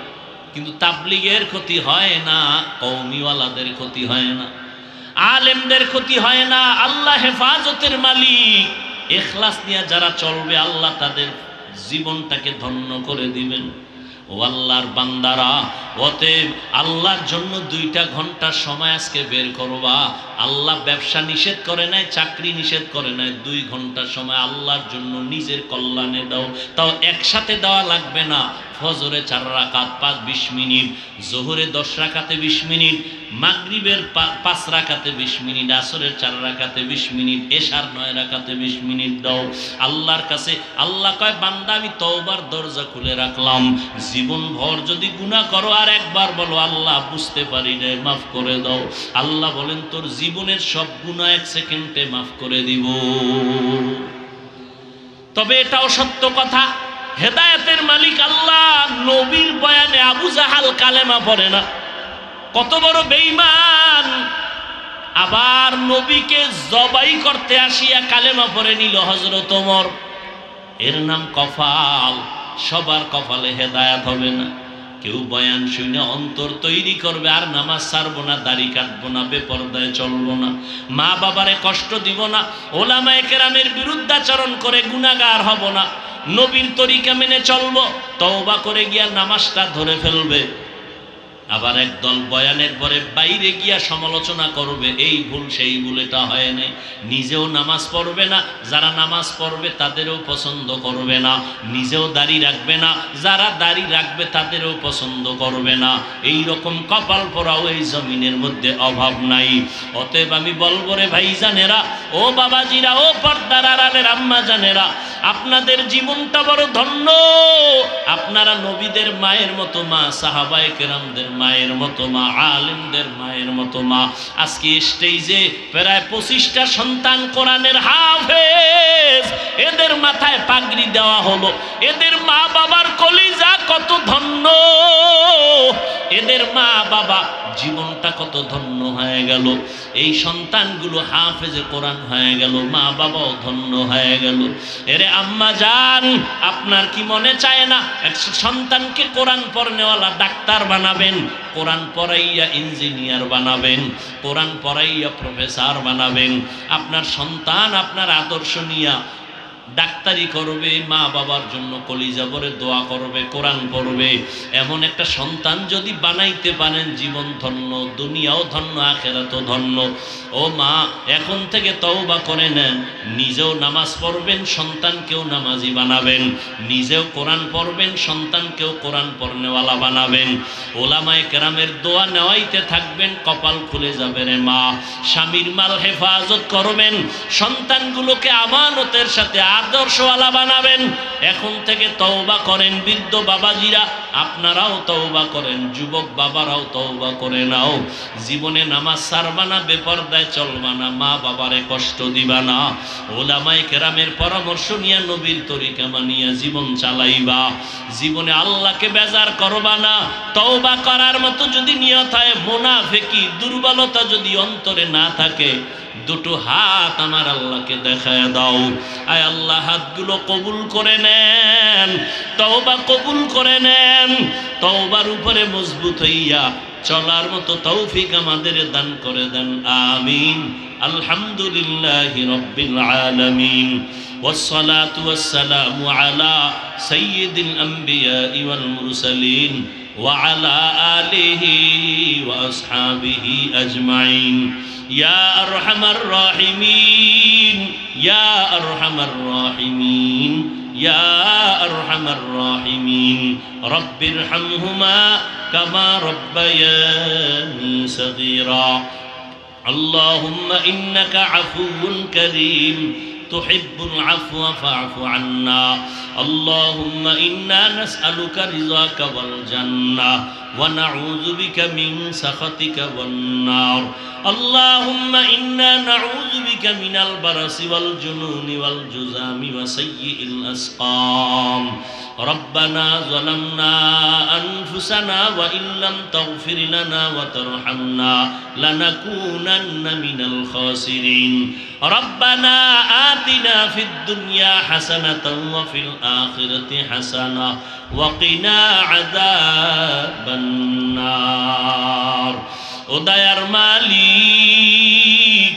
কিন্তু তাবলীগের ক্ষতি হয় না, কওমিওয়ালাদের ক্ষতি হয় না, আলেমদের ক্ষতি হয় না। আল্লাহ হেফাজতের মালিক। ইখলাস নিয়ে যারা চলবে, আল্লাহ তাদের জীবনটাকে ধন্য করে দিবেন। ও আল্লাহর বান্দারা, অতএব আল্লাহর জন্য 2টা ঘন্টার সময় আজকে বের করবা। আল্লাহ ব্যবসা নিষেধ করে নাই, চাকরি নিষেধ করে নাই, 2 ঘন্টার সময় আল্লাহর জন্য নিজের কল্যাণে দাও। তাও একসাথে দেওয়া লাগবে না। ফজরে 4 রাকাত 20 মিনিট, জোহরে 10 রাকাতে 20 মিনিট, মাগরিবের 5 রাকাতে 20 মিনিট, আসরের 4 রাকাতে 20 মিনিট, এশার 9 রাকাতে 20 মিনিট দাও আল্লাহর কাছে। আল্লাহ কয় বান্দা আমি তওবার দরজা খুলে রাখলাম, জীবন ভর যদি গুনাহ করো আর একবার বলো আল্লাহ বুঝতে পারি না মাফ করে দাও, আল্লাহ বলেন তোর জীবনের সব গুনাহ 1 সেকেন্ডে মাফ করে দিব। তবে এটাও সত্য কথা, হেদায়েতের মালিক আল্লাহ। নবীর বয়ানে আবু জাহাল কালেমা পড়ে না, কত বড় বেঈমান। আবার নবীকে জবাই করতে আসিয়া কালেমা পড়ে নিল হযরত ওমর। এর নাম কপাল। সবার কপালে হেদায়েত হবে না। কেউ বয়ান শুনে অন্তর তৈরি করবে আর নামাজ ছাড়বো না, দাড়ি কাটবো না, বেপরদায় চলবো না, মা বাবারে কষ্ট দিব না, ওলামায়ে কেরামের বিরুদ্ধাচরণ করে গুনাহগার হব না, নবীর তরিকা মেনে চলবো, তওবা করে গিয়া নামাজটা ধরে ফেলবে। আবার একদল বয়ানের পরে বাইরে গিয়া সমালোচনা করবে, এই ভুল সেই ভুল, এটা হয় নাই। নিজেও নামাজ পড়বে না, যারা নামাজ পড়বে তাদেরও পছন্দ করবে না, নিজেও দাড়ি রাখবে না, যারা দাড়ি রাখবে তাদেরও পছন্দ করবে না। এই রকম কপাল পরাও এই জমিনের মধ্যে অভাব নাই। অতএব আমি বলবো রে ভাইজানেরা, ও বাবাজিরা, ও পর্দার আড়ালের আম্মা জানেরা, আপনাদের জীবনটা বড় ধন্য। আপনারা নবীদের মায়ের মতো মা, সাহাবায়ে কেরামদের মায়ের মতো মা, আলেমদের মায়ের মতো মা। আজকে স্টেজে প্রায় 25টা সন্তান কোরআনের হাফেজ, এদের মাথায় পাগড়ি দেওয়া হলো। এদের মা বাবার কলিজা কত ধন্য, এদের মা বাবা জীবনটা কত ধন্য হয়ে গেল। এই সন্তানগুলো হাফেজে কোরআন হয়ে গেল, মা বাবাও ধন্য হয়ে গেল। এরে আম্মা জান, আপনার কি মনে চায় না এক সন্তানকে কোরআন পড়নেওয়ালা ডাক্তার বানাবেন, কোরআন পড়াইয়া ইঞ্জিনিয়ার বানাবেন, কোরআন পড়াইয়া প্রফেসর বানাবেন? আপনার সন্তান আপনার আদর্শ নিয়া ডাক্তারি করবে, মা বাবার জন্য কলিজা ভরে দোয়া করবে, কোরআন পড়বে। এমন একটা সন্তান যদি বানাইতে পারেন, জীবন ধন্য, দুনিয়াও ধন্য, আখিরাতও ধন্য। ও মা, এখন থেকে তওবা করে নেন, নিজেও নামাজ পড়বেন, সন্তানকেও নামাজি বানাবেন, নিজেও কোরআন পড়বেন, সন্তানকেও কোরআন পড়নেওয়ালা বানাবেন। ওলামায়ে কেরামের দোয়া নেওয়াইতে থাকবেন, কপাল খুলে যাবে রে মা। স্বামীর মাল হেফাজত করবেন, সন্তানগুলোকে আমানতের সাথে আদর্শওয়ালা বানাবেন। এখন থেকে তওবা করেন। বৃদ্ধ বাবাজিরা আপনারাও তওবা করেন, যুবক বাবারাও তওবা করে নাও। জীবনে নামাজ ছাড়বা না, বেপরদায় চলবা না, মা বাবারে কষ্ট দিবা না। ওলামায়ে কেরামের পরামর্শ নিয়ে নবীর তরিকা মানিয়া জীবন চালাইবা। জীবনে আল্লাহকে বেজার করবা না। তওবা করার মতো যদি নিয়ত হয়, মুনাফিকি দুর্বলতা যদি অন্তরে না থাকে, দুটো হাত আমার আল্লাহকে দেখায় দাও। আয় আল্লাহ, হাতগুলো কবুল করে নেন, তওবা কবুল করে নেন। তওবার উপরে মজবুত হইয়া চলার মতো তৌফিক আমাদের দান করে দেন, আমিন। আলহামদুলিল্লাহি রাব্বিল আলামিন, ওয়াসসালাতু ওয়াসসালামু আলা সাইয়্যিদিল আমবিয়া ওয়াল মুরসালিন ওয়া আলা আলিহি ওয়া আসহাবিহি আজমাইন। ইয়া আরহামার রাহিমিন, ইয়া আরহামার রাহিমিন, ইয়া আরহামার রাহিমিন। রব্বিরহামহুমা কামা রব্বায়ানি সগীরা। আল্লাহুম্মা ইন্নাকা আফুউন কারীম তুহিব্বুল আফওয়া ফা'ফু আন্না। আল্লাহুম্মা ইন্না নাসআলুকা রিযাকা ওয়াল জান্নাহ ওয়া নাউযু বিকা মিন সাখাতিকা ওয়ান নার। আল্লাহুম্মা ইন্না নাউযু বিকা মিনাল বারাসি ওয়াল জুনুনি ওয়াল জুযামি ওয়া সাইয়্যিল আসকাম। ربنا ظلمنا أنفسنا وإن لم تغفر لنا وترحمنا لنكونن من الخاسرين. ربنا آتنا في الدنيا حسنة وفي الآخرة حسنة وقنا عذاب النار. ও দয়ার মালিক,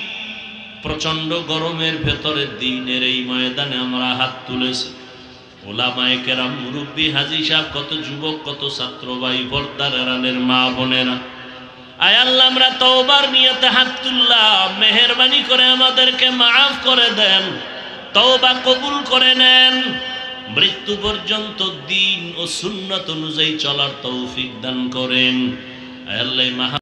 প্রচন্ড গরমের ভেতরে দিনের এই ময়দানে আমরা হাত তুলেছি, ওলামায়ে কেরাম, মুরব্বী, হাজী সাহেব, কত যুবক, কত ছাত্র ভাই, পর্দার আড়ালের মা বোনেরা, আয় আল্লাহ আমরা তওবার নিয়তে হাত তুললাম, মেহেরবানি করে আমাদেরকে মাফ করে দেন, তওবা কবুল করে নেন, মৃত্যু পর্যন্ত দ্বীন ও সুন্নাত অনুযায়ী চলার তৌফিক দান করেন। আয় আল্লাহ